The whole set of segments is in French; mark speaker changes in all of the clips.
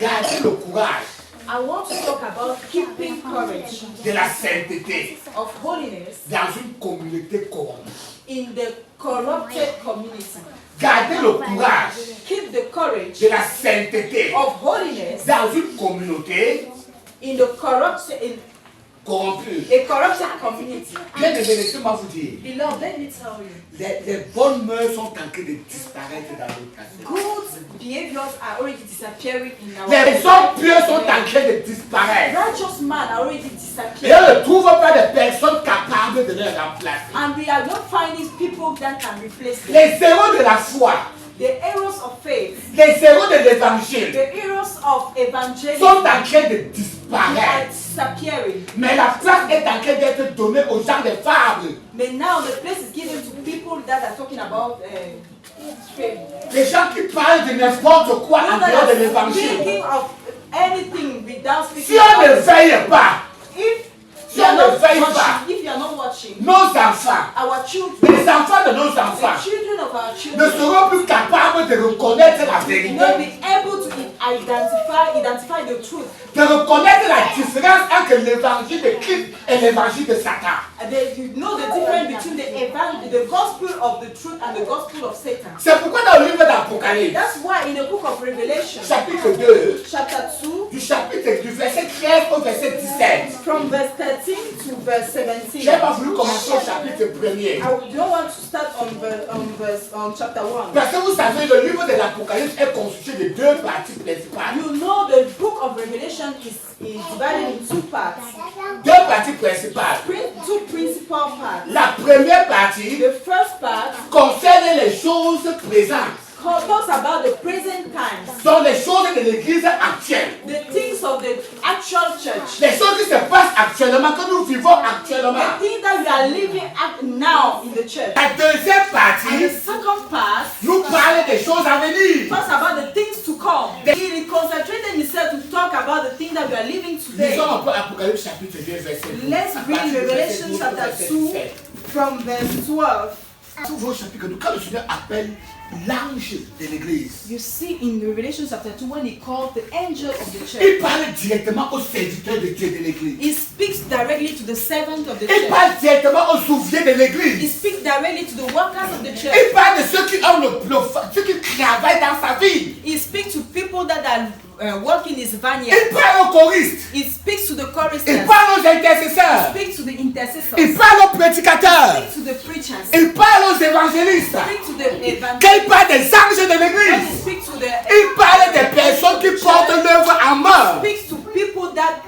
Speaker 1: Gardez le courage.
Speaker 2: I want to talk about keeping courage
Speaker 1: De la sainteté.
Speaker 2: of holiness
Speaker 1: Dans une communauté corrompue.
Speaker 2: in the corrupted community.
Speaker 1: Gardez le courage.
Speaker 2: Keep the courage
Speaker 1: De la sainteté.
Speaker 2: of holiness
Speaker 1: Dans une communauté
Speaker 2: in the corrupted
Speaker 1: corrompue.
Speaker 2: a corrupted community.
Speaker 1: Bien aimé, laissez-moi vous dire.
Speaker 2: Beloved, let me tell you,
Speaker 1: Les bonnes mœurs sont en train de disparaître dans notre quartier.
Speaker 2: good behaviors are already disappearing in our
Speaker 1: Les hommes pieux sont en train de disparaître.
Speaker 2: righteous men are already
Speaker 1: Et
Speaker 2: disappearing.
Speaker 1: on ne trouve pas de personnes capables de les remplacer.
Speaker 2: And we are not finding people that can replace them.
Speaker 1: Les héros de la foi,
Speaker 2: The heroes of faith,
Speaker 1: les héros de l'évangile
Speaker 2: the heroes of
Speaker 1: sont
Speaker 2: evangelism
Speaker 1: en train de
Speaker 2: are
Speaker 1: disparaître.
Speaker 2: disappearing.
Speaker 1: Mais la place est en train d'être donnée aux gens des fables.
Speaker 2: But now the place is given to people that are talking about faith.
Speaker 1: Les gens qui parlent de n'importe quoi en
Speaker 2: People that
Speaker 1: dehors de
Speaker 2: are
Speaker 1: l'évangile.
Speaker 2: speaking of anything without
Speaker 1: Si
Speaker 2: speaking
Speaker 1: on ne
Speaker 2: about it.
Speaker 1: veille pas,
Speaker 2: If
Speaker 1: si
Speaker 2: you are
Speaker 1: on ne
Speaker 2: not
Speaker 1: veille pas,
Speaker 2: watching, if you are not watching,
Speaker 1: nos enfants,
Speaker 2: our children,
Speaker 1: les enfants de nos
Speaker 2: the
Speaker 1: enfants,
Speaker 2: children of our
Speaker 1: ne
Speaker 2: children,
Speaker 1: seront plus capables de reconnaître la
Speaker 2: will not
Speaker 1: vérité,
Speaker 2: be able to identify the truth.
Speaker 1: de reconnaître la différence entre l'évangile de Christ et l'évangile de Satan.
Speaker 2: And then you know the difference between the gospel of the truth and the gospel of Satan.
Speaker 1: C'est pourquoi dans le livre d'Apocalypse,
Speaker 2: That's why in the book of Revelation,
Speaker 1: chapitre 2,
Speaker 2: chapter 2,
Speaker 1: du chapitre du verset 13 au verset 17,
Speaker 2: from verse 13 to verse 17.
Speaker 1: je n'ai pas voulu commencer au chapitre 1er.
Speaker 2: I don't want to start on chapter 1.
Speaker 1: Parce que vous savez, le livre de l'Apocalypse est constitué de deux parties principales.
Speaker 2: You know the book of Revelation is divided in two parts.
Speaker 1: Deux parties principales.
Speaker 2: Two principal parts.
Speaker 1: La première partie
Speaker 2: The first part
Speaker 1: concerne les choses présentes,
Speaker 2: talks about the present times,
Speaker 1: sont les choses de l'église actuelle.
Speaker 2: the things of the actual church,
Speaker 1: Les choses qui se passent actuellement, que nous vivons actuellement.
Speaker 2: the things that we are living at now in the church.
Speaker 1: La deuxième
Speaker 2: And
Speaker 1: partie
Speaker 2: the second part
Speaker 1: nous parle des choses à venir.
Speaker 2: talks about the things to come. He concentrated himself to talk about the things that we are living today.
Speaker 1: Lisons un peu Apocalypse chapitre 2, verset 12.
Speaker 2: Let's
Speaker 1: À
Speaker 2: read
Speaker 1: partir du verset
Speaker 2: Revelation
Speaker 1: 12 au
Speaker 2: chapter
Speaker 1: verset
Speaker 2: 2
Speaker 1: 17.
Speaker 2: from verse 12.
Speaker 1: Souvent au chapitre 2, quand le Seigneur appelle l'ange de l'église,
Speaker 2: You see in Revelation chapter 2 when he called the angel of the
Speaker 1: il
Speaker 2: church,
Speaker 1: parle directement aux serviteurs de Dieu de l'église.
Speaker 2: he speaks directly to the servant of the
Speaker 1: Il
Speaker 2: church.
Speaker 1: parle directement aux ouvriers de
Speaker 2: He
Speaker 1: l'église.
Speaker 2: speaks directly to the workers of the church.
Speaker 1: Il parle de ceux qui ont ceux qui travaillent dans sa vie.
Speaker 2: He speaks to people that are working his vineyard.
Speaker 1: Il parle aux choristes.
Speaker 2: He speaks to the
Speaker 1: Il
Speaker 2: choristers.
Speaker 1: parle aux intercesseurs.
Speaker 2: He speaks to the intercessors.
Speaker 1: Il parle aux prédicateurs.
Speaker 2: He speaks to the preachers.
Speaker 1: Il parle aux évangélistes.
Speaker 2: He speaks to the
Speaker 1: Quand
Speaker 2: evangelists.
Speaker 1: il parle des anges de
Speaker 2: When he
Speaker 1: l'église,
Speaker 2: speaks to the
Speaker 1: il parle des personnes qui portent l'œuvre en main.
Speaker 2: speaks to people that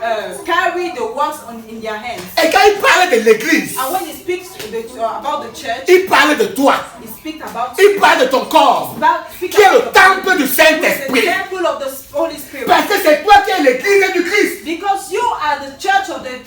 Speaker 2: carry the works in their hands.
Speaker 1: Et quand il parle de l'église,
Speaker 2: And when he speaks to about the church,
Speaker 1: il parle de toi.
Speaker 2: he speaks about
Speaker 1: Il parle de ton corps,
Speaker 2: speaks
Speaker 1: qui est le
Speaker 2: about
Speaker 1: temple du
Speaker 2: the
Speaker 1: Saint-Esprit.
Speaker 2: temple of the Holy Spirit.
Speaker 1: Parce que c'est toi qui es l'église du Christ.
Speaker 2: Because you are the church of the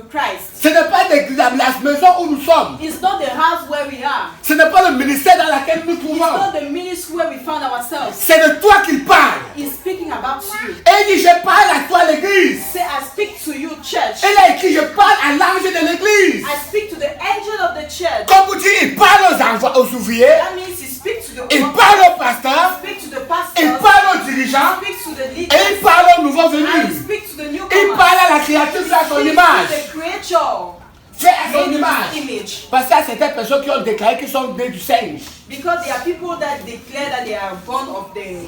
Speaker 2: Christ.
Speaker 1: Ce n'est pas la maison où nous sommes.
Speaker 2: It's not the house where we are.
Speaker 1: Ce n'est pas le ministère dans lequel nous
Speaker 2: It's
Speaker 1: trouvons.
Speaker 2: not the ministry where we found ourselves.
Speaker 1: C'est de toi qu'il parle.
Speaker 2: He's speaking about you.
Speaker 1: Et il dit, je parle à toi l'église.
Speaker 2: Say, I speak to you, church.
Speaker 1: Il a écrit, je parle à l'ange de l'église.
Speaker 2: I speak to the angel of the church.
Speaker 1: Comme vous dites, il parle aux ouvriers.
Speaker 2: That means he speaks to the
Speaker 1: Il
Speaker 2: workers,
Speaker 1: parle aux pasteurs.
Speaker 2: he speaks to the
Speaker 1: Il
Speaker 2: pastors,
Speaker 1: parle aux dirigeants.
Speaker 2: he speaks to the
Speaker 1: Et il
Speaker 2: leaders,
Speaker 1: parle aux nouveaux
Speaker 2: and he
Speaker 1: venus.
Speaker 2: speaks to the
Speaker 1: Il
Speaker 2: newcomers.
Speaker 1: parle à la créature à son
Speaker 2: He
Speaker 1: image.
Speaker 2: speaks to the creature.
Speaker 1: Fait à son
Speaker 2: Made in
Speaker 1: image.
Speaker 2: his image.
Speaker 1: Parce qu'il y a certaines personnes qui ont déclaré qu'ils sont nés du singe.
Speaker 2: Because there are people that declare that they are born of the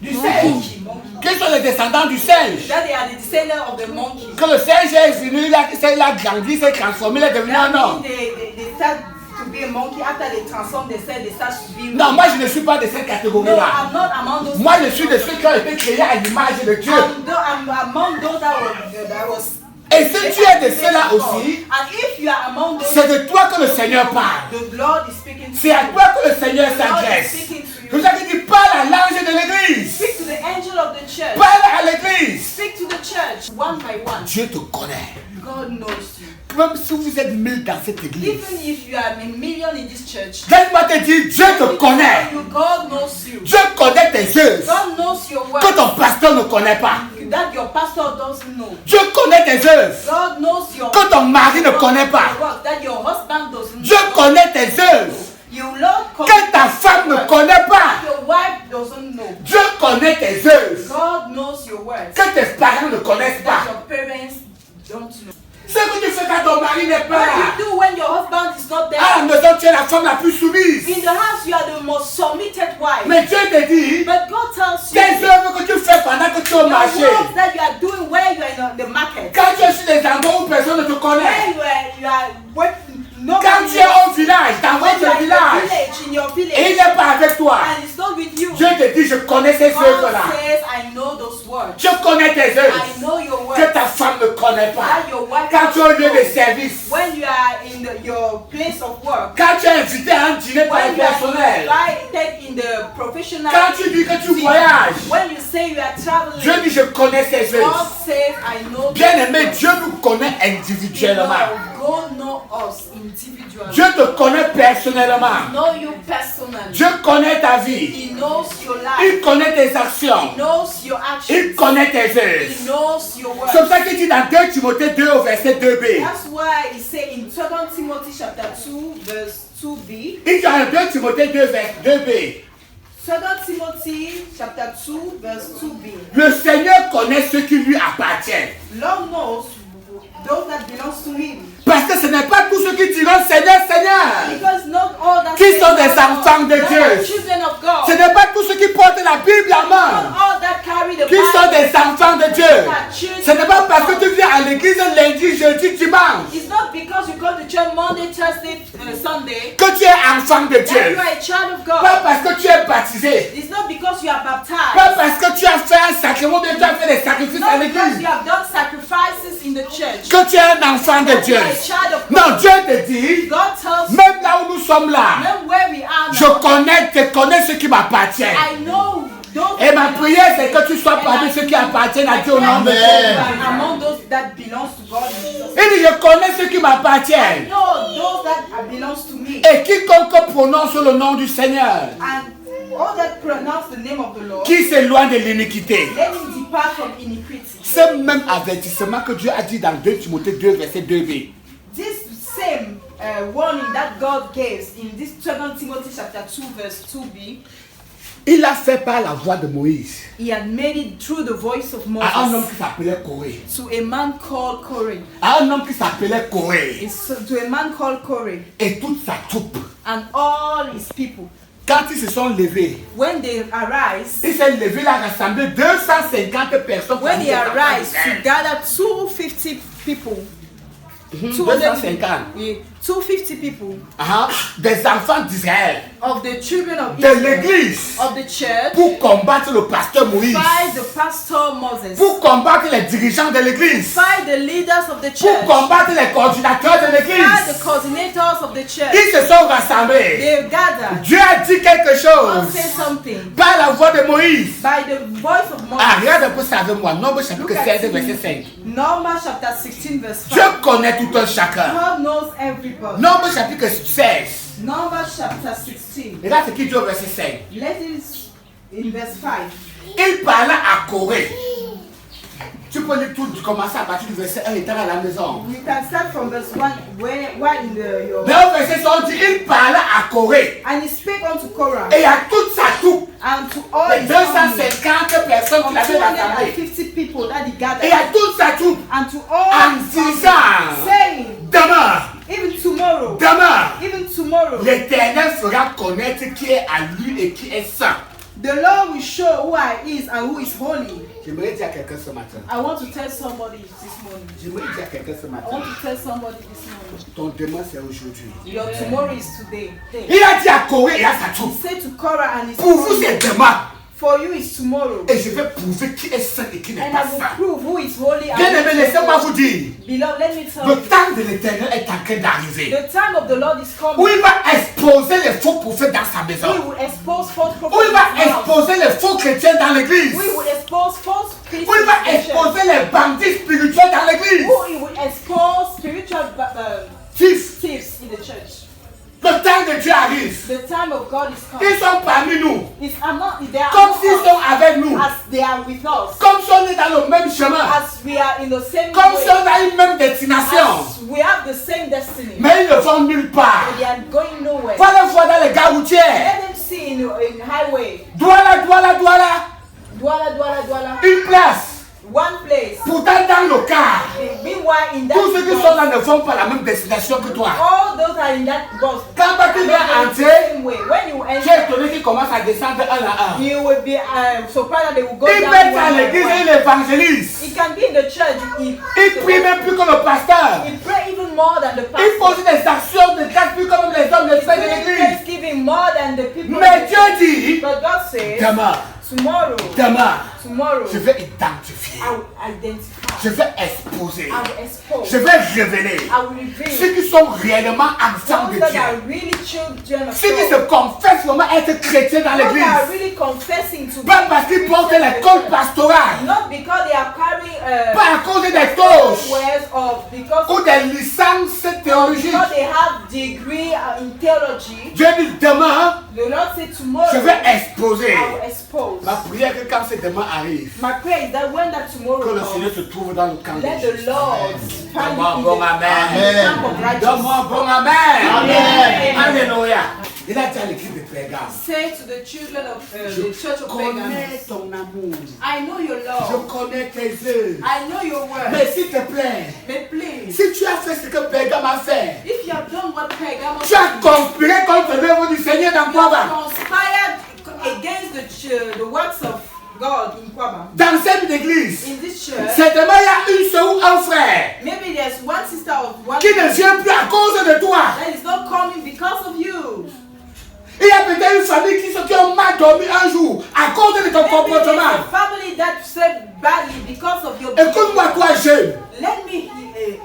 Speaker 1: Du singe.
Speaker 2: monkey.
Speaker 1: Qu'ils sont les descendants du singe.
Speaker 2: That they are the descendants of the monkey.
Speaker 1: Quand le singe est venu, il a grandi, il s'est transformé, il est devenu un
Speaker 2: That
Speaker 1: homme.
Speaker 2: means they start to be a monkey after they transform themselves, they start to be.
Speaker 1: Non, moi je ne suis pas de cette
Speaker 2: No,
Speaker 1: catégorie-là.
Speaker 2: I'm not among those.
Speaker 1: Moi je suis de ceux qui ont été créés à l'image de Dieu.
Speaker 2: I'm among those that was.
Speaker 1: Et si tu es de ceux-là aussi,
Speaker 2: And if you are among those,
Speaker 1: c'est de toi que le Seigneur parle.
Speaker 2: the Lord is speaking to
Speaker 1: C'est à
Speaker 2: you.
Speaker 1: toi que le Seigneur
Speaker 2: The Lord is
Speaker 1: s'adresse.
Speaker 2: speaking to
Speaker 1: C'est pour
Speaker 2: you.
Speaker 1: ça qu'il dit parle à l'ange de l'église.
Speaker 2: Speak to the angel of the church.
Speaker 1: Parle à l'église.
Speaker 2: Speak to the church one by one.
Speaker 1: Dieu te connaît.
Speaker 2: God knows you.
Speaker 1: Même si vous êtes 1000 dans cette église.
Speaker 2: Even if you are a million in this church,
Speaker 1: Laisse-moi te dire, Dieu te connaît.
Speaker 2: God knows you.
Speaker 1: Dieu connaît tes œuvres.
Speaker 2: God knows your
Speaker 1: Que
Speaker 2: work
Speaker 1: ton pasteur ne connaît pas.
Speaker 2: that your pastor doesn't know.
Speaker 1: Dieu connaît tes œuvres.
Speaker 2: God knows your
Speaker 1: Que ton mari ne connaît pas.
Speaker 2: work that your husband doesn't
Speaker 1: Dieu
Speaker 2: know.
Speaker 1: connaît tes œuvres.
Speaker 2: You Lord
Speaker 1: Que ta femme ne connaît pas.
Speaker 2: your wife doesn't know.
Speaker 1: Dieu connaît connaît tes œuvres.
Speaker 2: God knows your words.
Speaker 1: Que tes parents ne connaissent
Speaker 2: That
Speaker 1: pas.
Speaker 2: your parents don't know.
Speaker 1: Ce que tu fais quand ton mari n'est pas
Speaker 2: What
Speaker 1: là.
Speaker 2: you do when your husband is not there?
Speaker 1: À la maison, tu es la femme la plus soumise.
Speaker 2: In the house, you are the most submitted wife.
Speaker 1: Mais Dieu te dit,
Speaker 2: But God tells you
Speaker 1: tes œuvres que tu fais pendant que tu es au
Speaker 2: the
Speaker 1: marché.
Speaker 2: works that you are doing where you are in the market.
Speaker 1: Quand tu es sur des endroits où personne ne te connaît.
Speaker 2: Where you are working.
Speaker 1: Quand tu es au village, dans
Speaker 2: When you
Speaker 1: votre
Speaker 2: are in
Speaker 1: village,
Speaker 2: your
Speaker 1: et il
Speaker 2: village,
Speaker 1: n'est pas avec toi.
Speaker 2: and it's not with you.
Speaker 1: Dieu te dit, je connais ces
Speaker 2: God
Speaker 1: œuvres-là.
Speaker 2: says, I know those words.
Speaker 1: Je connais tes œuvres.
Speaker 2: I know your words.
Speaker 1: Que ta femme ne connaît pas.
Speaker 2: That your wife
Speaker 1: Quand tu es au lieu de
Speaker 2: knows.
Speaker 1: service.
Speaker 2: When you are in your place of work.
Speaker 1: Quand tu es invité à un dîner par
Speaker 2: When
Speaker 1: le
Speaker 2: you are
Speaker 1: personnel.
Speaker 2: invited in the professional.
Speaker 1: Quand tu dis que tu
Speaker 2: team.
Speaker 1: voyages.
Speaker 2: When you say you are traveling.
Speaker 1: Dieu dit, je connais ces
Speaker 2: God
Speaker 1: œuvres.
Speaker 2: says, I know.
Speaker 1: Bien aimé, Dieu nous connaît individuellement.
Speaker 2: God knows us individually.
Speaker 1: Dieu te connaît personnellement.
Speaker 2: Know you personally.
Speaker 1: Dieu connaît ta vie.
Speaker 2: He knows your life.
Speaker 1: Il connaît tes actions.
Speaker 2: He knows your actions.
Speaker 1: Il connaît tes
Speaker 2: He
Speaker 1: œuvres.
Speaker 2: knows your words.
Speaker 1: C'est pour ça qu'il dit dans 2 Timothée 2 au verset 2b.
Speaker 2: That's why he said in 2 Timothy chapter 2 verse 2b.
Speaker 1: Il dit dans 2 Timothée 2 verset 2b.
Speaker 2: 2 Timothy chapter 2 verse 2b.
Speaker 1: Le Seigneur connaît ceux qui lui appartiennent.
Speaker 2: Lord knows those that belongs to him.
Speaker 1: Parce que ce n'est pas tous ceux qui diront Seigneur, Seigneur.
Speaker 2: Because not all that
Speaker 1: Qui sont des
Speaker 2: say God,
Speaker 1: enfants de
Speaker 2: they
Speaker 1: Dieu.
Speaker 2: are children of God.
Speaker 1: Ce n'est pas tous ceux qui portent la Bible en
Speaker 2: Not
Speaker 1: main.
Speaker 2: all that carry the
Speaker 1: Qui sont
Speaker 2: Bible.
Speaker 1: des enfants de Dieu. Ce n'est pas parce que tu viens à l'église lundi, jeudi, dimanche
Speaker 2: It's not because you go to church Monday, Thursday, Sunday
Speaker 1: que tu es enfant de
Speaker 2: that
Speaker 1: Dieu.
Speaker 2: you are a child of God.
Speaker 1: Pas parce que tu es baptisé.
Speaker 2: It's not because you are baptized.
Speaker 1: Pas parce que tu as fait un sacrement, mais tu as fait des sacrifices à
Speaker 2: Not because
Speaker 1: l'église.
Speaker 2: you have done sacrifices in the church.
Speaker 1: Que tu es un enfant de
Speaker 2: That you
Speaker 1: Dieu.
Speaker 2: are a child of God.
Speaker 1: Non, Dieu te dit,
Speaker 2: God tells you,
Speaker 1: même là où nous sommes là,
Speaker 2: even where we are
Speaker 1: je
Speaker 2: now,
Speaker 1: connais ceux qui m'appartiennent.
Speaker 2: I know those
Speaker 1: Et ma prière, c'est que tu sois parmi ceux qui appartiennent à Dieu au nom de Jésus.
Speaker 2: among those that belongs to God in Jesus.
Speaker 1: Il dit, je connais ceux qui
Speaker 2: I
Speaker 1: m'appartiennent.
Speaker 2: know those that belongs to me.
Speaker 1: Et quiconque prononce le nom du Seigneur,
Speaker 2: And all that pronounce the name of the Lord,
Speaker 1: qui s'éloigne de l'iniquité.
Speaker 2: let him depart from iniquity.
Speaker 1: Ce même avertissement que Dieu a dit dans 2 Timothée 2, verset 2b.
Speaker 2: This same warning that God gives in this 2 Timothy chapter 2 verse 2b,
Speaker 1: Il l'a fait par la voix de Moïse
Speaker 2: he had made it through the voice of
Speaker 1: à un homme
Speaker 2: Moses
Speaker 1: qui s'appelait Corée.
Speaker 2: to a man called Corey.
Speaker 1: À un homme qui s'appelait Corée.
Speaker 2: To a man called Corey
Speaker 1: Et toute sa troupe.
Speaker 2: and all his people.
Speaker 1: Quand ils se sont levés,
Speaker 2: When they arise,
Speaker 1: il s'est levé, il a rassemblé 250 personnes.
Speaker 2: when they
Speaker 1: parmi les
Speaker 2: arise
Speaker 1: enfants
Speaker 2: to gather 250 people,
Speaker 1: d'Israël. 250.
Speaker 2: 250 people
Speaker 1: Des enfants d'Israël,
Speaker 2: of the children of
Speaker 1: de
Speaker 2: Israel,
Speaker 1: l'église,
Speaker 2: of the church,
Speaker 1: pour combattre le pasteur Moïse,
Speaker 2: fight the pastor Moses,
Speaker 1: pour combattre les dirigeants de l'église,
Speaker 2: fight the leaders of the
Speaker 1: pour
Speaker 2: church,
Speaker 1: combattre les coordinateurs de
Speaker 2: fight the
Speaker 1: l'église.
Speaker 2: coordinators of the church.
Speaker 1: Ils se sont rassemblés.
Speaker 2: They gather.
Speaker 1: Dieu a dit quelque
Speaker 2: God
Speaker 1: chose
Speaker 2: say something
Speaker 1: par la voix de Moïse.
Speaker 2: by the voice of Moses.
Speaker 1: Ah, regarde un peu ça avec moi. Nombre chapitre
Speaker 2: Look at
Speaker 1: 16,
Speaker 2: it.
Speaker 1: verset 5.
Speaker 2: Numbers chapter 16 verse 5.
Speaker 1: Dieu connaît tout un chacun.
Speaker 2: God knows everybody.
Speaker 1: Nombre chapitre 16.
Speaker 2: Numbers chapter 16.
Speaker 1: Regarde ce qu'il dit au verset 5.
Speaker 2: Let it in verse 5.
Speaker 1: Il parla à Corée. Tu peux lire tout, commencer à partir du verset 1 étant à la maison.
Speaker 2: You can start from verse 1 where in your
Speaker 1: Dans le verset 1, on dit il parla à Corée.
Speaker 2: and he spake unto Korah
Speaker 1: Et à toute sa troupe,
Speaker 2: and to all
Speaker 1: les
Speaker 2: his army
Speaker 1: 250 personnes
Speaker 2: of
Speaker 1: qu'il avait rassemblées.
Speaker 2: 250 people that he
Speaker 1: Et
Speaker 2: gathered
Speaker 1: à toute sa troupe,
Speaker 2: and to all
Speaker 1: en
Speaker 2: his army,
Speaker 1: disant,
Speaker 2: saying,
Speaker 1: demain,
Speaker 2: even tomorrow,
Speaker 1: l'Éternel fera connaître qui est à lui et qui est saint.
Speaker 2: the Lord will show who he is and who is holy.
Speaker 1: J'aimerais dire à quelqu'un ce matin.
Speaker 2: I want to tell somebody this morning.
Speaker 1: J'aimerais dire à quelqu'un ce
Speaker 2: I
Speaker 1: matin.
Speaker 2: want to tell somebody this morning.
Speaker 1: Ton demain c'est aujourd'hui.
Speaker 2: Your tomorrow is today.
Speaker 1: Il a dit à Corée et à sa
Speaker 2: He
Speaker 1: troupe.
Speaker 2: said to Korah and his
Speaker 1: Pour vous c'est demain.
Speaker 2: for you is tomorrow.
Speaker 1: Et je vais prouver qui est saint et qui n'est
Speaker 2: And
Speaker 1: pas
Speaker 2: I will
Speaker 1: saint.
Speaker 2: prove who is holy and
Speaker 1: Bien
Speaker 2: who
Speaker 1: aimé,
Speaker 2: is
Speaker 1: laissez-moi
Speaker 2: not.
Speaker 1: vous dire.
Speaker 2: Beloved, let me tell
Speaker 1: Le
Speaker 2: you.
Speaker 1: temps de l'Éternel est en train d'arriver.
Speaker 2: The time of the Lord is
Speaker 1: Où
Speaker 2: coming.
Speaker 1: il va exposer les faux prophètes dans sa
Speaker 2: We
Speaker 1: maison.
Speaker 2: will expose false
Speaker 1: Où il
Speaker 2: prophets.
Speaker 1: va
Speaker 2: in his house.
Speaker 1: exposer les faux chrétiens dans l'église.
Speaker 2: We will expose false Christians.
Speaker 1: Où il va
Speaker 2: in the church.
Speaker 1: exposer les bandits spirituels dans l'église.
Speaker 2: Who he will expose spiritual
Speaker 1: Fils,
Speaker 2: thieves in the church.
Speaker 1: le temps de Dieu arrive.
Speaker 2: The time of God is coming.
Speaker 1: Ils sont parmi nous.
Speaker 2: It's, they are
Speaker 1: Comme
Speaker 2: among
Speaker 1: s'ils
Speaker 2: us
Speaker 1: sont avec nous.
Speaker 2: as they are with us.
Speaker 1: Comme si on est dans le même chemin.
Speaker 2: As we are in the same
Speaker 1: Comme
Speaker 2: way.
Speaker 1: si on a une même destination.
Speaker 2: As we have the same destiny.
Speaker 1: Mais ils ne vont nulle part.
Speaker 2: But they are going nowhere.
Speaker 1: Voilà voir dans les gares routières.
Speaker 2: Let them see in highway.
Speaker 1: Douala, douala, douala. Une place.
Speaker 2: One place.
Speaker 1: Pourtant, dans le cas,
Speaker 2: Meanwhile, in that
Speaker 1: tous ceux qui
Speaker 2: bus,
Speaker 1: sont là ne font pas la même destination que toi.
Speaker 2: all those are in that bus.
Speaker 1: Quand tu
Speaker 2: And
Speaker 1: viens
Speaker 2: they're going the
Speaker 1: entrer,
Speaker 2: same way. When you
Speaker 1: tu es
Speaker 2: enter,
Speaker 1: étonné qu'ils commencent à descendre un à un.
Speaker 2: you will be surprised that they will go
Speaker 1: Il
Speaker 2: down
Speaker 1: peut être à
Speaker 2: one by
Speaker 1: l'église et
Speaker 2: one.
Speaker 1: il évangélise.
Speaker 2: It can be in the church.
Speaker 1: Il prie même plus que le pasteur.
Speaker 2: He pray even more than the
Speaker 1: Il
Speaker 2: pastor.
Speaker 1: pose des actions de grâce plus comme les hommes le font de l'église.
Speaker 2: Thanksgiving more than the people.
Speaker 1: Mais Dieu dit,
Speaker 2: But God says,
Speaker 1: demain,
Speaker 2: tomorrow,
Speaker 1: je vais identifier,
Speaker 2: I will identify,
Speaker 1: je vais exposer,
Speaker 2: I will expose,
Speaker 1: je vais révéler
Speaker 2: I will reveal
Speaker 1: ceux qui sont réellement enfants de
Speaker 2: those that
Speaker 1: Dieu.
Speaker 2: are really children of
Speaker 1: Ceux qui
Speaker 2: God.
Speaker 1: se confessent vraiment être chrétiens dans
Speaker 2: Those that are
Speaker 1: l'église.
Speaker 2: really confessing to
Speaker 1: Pas
Speaker 2: be
Speaker 1: parce qu'ils portent
Speaker 2: Christians in
Speaker 1: les
Speaker 2: the
Speaker 1: cols
Speaker 2: church.
Speaker 1: pastorales,
Speaker 2: Not because they are carrying
Speaker 1: pas à cause des toches
Speaker 2: words or because
Speaker 1: ou des licences théologiques.
Speaker 2: because they have degree in theology.
Speaker 1: Dieu dit demain,
Speaker 2: The Lord said tomorrow
Speaker 1: je vais exposer.
Speaker 2: I will expose.
Speaker 1: Ma prière est que quand ce demain arrive,
Speaker 2: My prayer is that when that
Speaker 1: que
Speaker 2: tomorrow
Speaker 1: le
Speaker 2: comes,
Speaker 1: Seigneur se trouve dans le camp de
Speaker 2: let
Speaker 1: Jésus.
Speaker 2: the Lord find
Speaker 1: Donne-moi un
Speaker 2: you
Speaker 1: bon
Speaker 2: in the
Speaker 1: amen.
Speaker 2: camp of righteousness.
Speaker 1: Donne-moi un bon amen.
Speaker 2: Amen.
Speaker 1: Alléluia. Il a dit à l'église de Pérgame,
Speaker 2: Say to the children of
Speaker 1: je
Speaker 2: the church of
Speaker 1: connais
Speaker 2: Pergamos,
Speaker 1: ton amour.
Speaker 2: I know your
Speaker 1: Je
Speaker 2: love.
Speaker 1: connais tes œuvres.
Speaker 2: I know your word.
Speaker 1: Mais s'il te plaît,
Speaker 2: But please,
Speaker 1: si tu as fait ce que Pérgame a fait,
Speaker 2: if you have done what Pergamos
Speaker 1: tu as conspiré contre l'œuvre du Seigneur dans quoi va?
Speaker 2: conspired against the works of God in Kwaba,
Speaker 1: Dans cette église,
Speaker 2: in this church,
Speaker 1: certainement il y a une soeur ou un frère
Speaker 2: maybe there's one sister or one
Speaker 1: qui ne vient plus à cause de toi.
Speaker 2: that is not coming because of you.
Speaker 1: Il y a peut-être une famille qui ont mal dormi un jour à cause de ton
Speaker 2: Maybe there's
Speaker 1: comportement.
Speaker 2: a family that said badly because of your
Speaker 1: Écoute-moi, toi jeune.
Speaker 2: Let me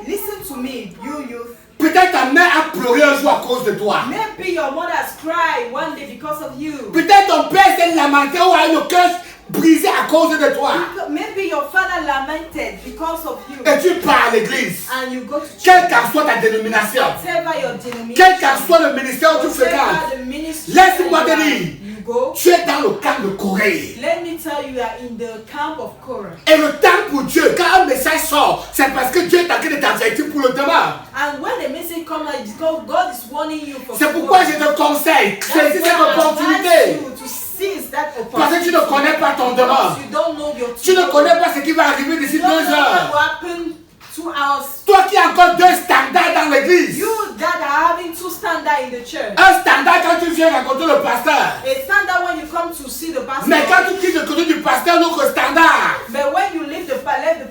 Speaker 2: listen to me, you youth.
Speaker 1: Peut-être ta mère a pleuré un jour à cause de toi.
Speaker 2: Maybe your mother has cried one day because of you.
Speaker 1: Peut-être ton père s'est lamenté ou a eu le cœur brisé à cause de toi.
Speaker 2: Maybe your father lamented because of you.
Speaker 1: Et tu pars à l'église.
Speaker 2: And you go to
Speaker 1: Quelle
Speaker 2: church.
Speaker 1: qu'en soit ta dénomination,
Speaker 2: Whatever your denomination,
Speaker 1: quel qu'en soit le ministère où tu fréquentes,
Speaker 2: whatever the ministry
Speaker 1: laisse-moi
Speaker 2: that
Speaker 1: te
Speaker 2: you are,
Speaker 1: dire,
Speaker 2: you go.
Speaker 1: tu es dans le camp de Corée.
Speaker 2: Let me tell you, you are in the camp of Korah.
Speaker 1: Et le temps pour Dieu, quand un message sort, c'est parce que Dieu est en train de t'avertir pour le demain.
Speaker 2: And when the message comes, it's because God is warning you for
Speaker 1: C'est pourquoi je te conseille, saisis cette opportunité.
Speaker 2: you to seize that
Speaker 1: Parce que tu
Speaker 2: opportunity.
Speaker 1: ne connais pas ton demain.
Speaker 2: Because you don't know your
Speaker 1: Tu ne connais pas ce qui va arriver d'ici
Speaker 2: You don't
Speaker 1: 2
Speaker 2: know what
Speaker 1: heures.
Speaker 2: will happen 2 hours.
Speaker 1: Toi qui as encore 2 standards dans l'église.
Speaker 2: You that are having 2 standards in the church.
Speaker 1: Un standard quand tu viens rencontrer le pasteur.
Speaker 2: A standard when you come to see the pastor.
Speaker 1: Mais quand tu quittes le côté du pasteur, notre standard.
Speaker 2: But when you leave the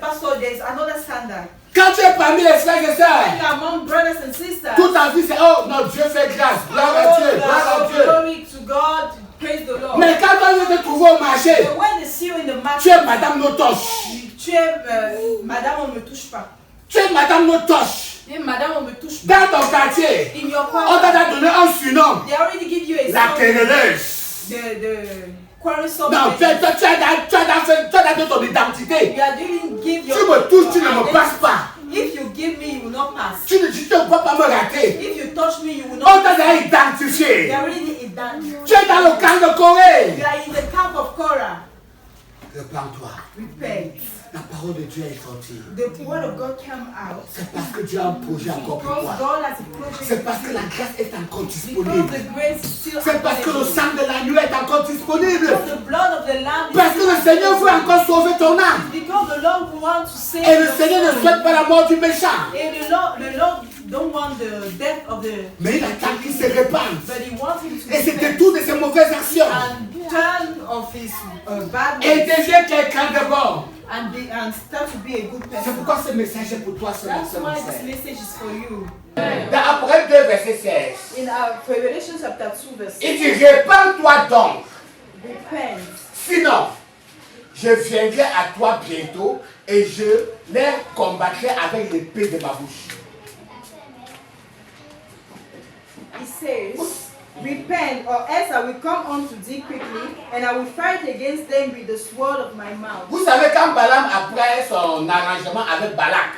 Speaker 2: pastor, there is another standard.
Speaker 1: Quand tu es parmi les frères et
Speaker 2: When
Speaker 1: sœurs,
Speaker 2: you are among brothers and sisters.
Speaker 1: toute ta vie c'est oh non, Dieu fait grâce, gloire à Dieu, gloire à Dieu.
Speaker 2: Glory to God, praise the Lord.
Speaker 1: Mais quand on vient te trouver au marché,
Speaker 2: But when they see you in the
Speaker 1: tu
Speaker 2: market,
Speaker 1: es Madame Notoche.
Speaker 2: tu es madame, on me touche pas.
Speaker 1: Tu es Madame Notoche.
Speaker 2: Et madame, on me touche pas.
Speaker 1: Dans ton quartier,
Speaker 2: In your
Speaker 1: on
Speaker 2: quarter,
Speaker 1: t'a donné un surnom,
Speaker 2: they already give you a
Speaker 1: la
Speaker 2: song,
Speaker 1: querelleuse.
Speaker 2: the quarrelsome.
Speaker 1: Non, tu
Speaker 2: lady.
Speaker 1: as donné ton identité.
Speaker 2: You are doing give
Speaker 1: Tu
Speaker 2: your.
Speaker 1: me touches, tu ne me
Speaker 2: identity.
Speaker 1: passes pas.
Speaker 2: If you give me, you will not pass.
Speaker 1: Tu ne peux pas me rater.
Speaker 2: If you touch me, you will
Speaker 1: On
Speaker 2: not.
Speaker 1: t'a déjà
Speaker 2: They
Speaker 1: identifié.
Speaker 2: already is done.
Speaker 1: Tu es dans le camp de Corée.
Speaker 2: You are in the camp of Korah.
Speaker 1: Répands-toi.
Speaker 2: Repent.
Speaker 1: La parole de Dieu est sortie.
Speaker 2: The word of God came out.
Speaker 1: C'est parce que Dieu a un projet encore pour
Speaker 2: Because
Speaker 1: toi.
Speaker 2: God has a project.
Speaker 1: C'est parce que la grâce est encore
Speaker 2: Because
Speaker 1: disponible.
Speaker 2: the grace is still
Speaker 1: C'est parce que le
Speaker 2: available.
Speaker 1: sang de l'agneau est encore disponible.
Speaker 2: Because the blood of the lamb is
Speaker 1: Parce que le
Speaker 2: still
Speaker 1: Seigneur veut
Speaker 2: available.
Speaker 1: encore sauver ton âme.
Speaker 2: Because the Lord wants to save
Speaker 1: Et le
Speaker 2: your
Speaker 1: Seigneur ne
Speaker 2: soul.
Speaker 1: souhaite pas la mort du méchant.
Speaker 2: And the Lord don't want the death of the.
Speaker 1: Mais il attend qu'il se répande.
Speaker 2: But He wants him to
Speaker 1: Et se
Speaker 2: repent
Speaker 1: détourne de ses mauvaises actions.
Speaker 2: and turn of his bad
Speaker 1: Et
Speaker 2: ways
Speaker 1: devient quelqu'un de bon.
Speaker 2: and start to be a good
Speaker 1: C'est
Speaker 2: person.
Speaker 1: pourquoi ce message est pour toi, ce
Speaker 2: That's why this
Speaker 1: message.
Speaker 2: message is for you.
Speaker 1: Dans Après 2, verset 16.
Speaker 2: In Revelation chapter 2 verse
Speaker 1: Il dit, répands-toi donc.
Speaker 2: repent.
Speaker 1: Sinon, je viendrai à toi bientôt et je les combattrai avec l'épée de ma bouche.
Speaker 2: He says, repent, or else I will come unto thee quickly, and I will fight against them with the sword of my mouth.
Speaker 1: Vous savez, quand Balaam, après son arrangement avec Balak,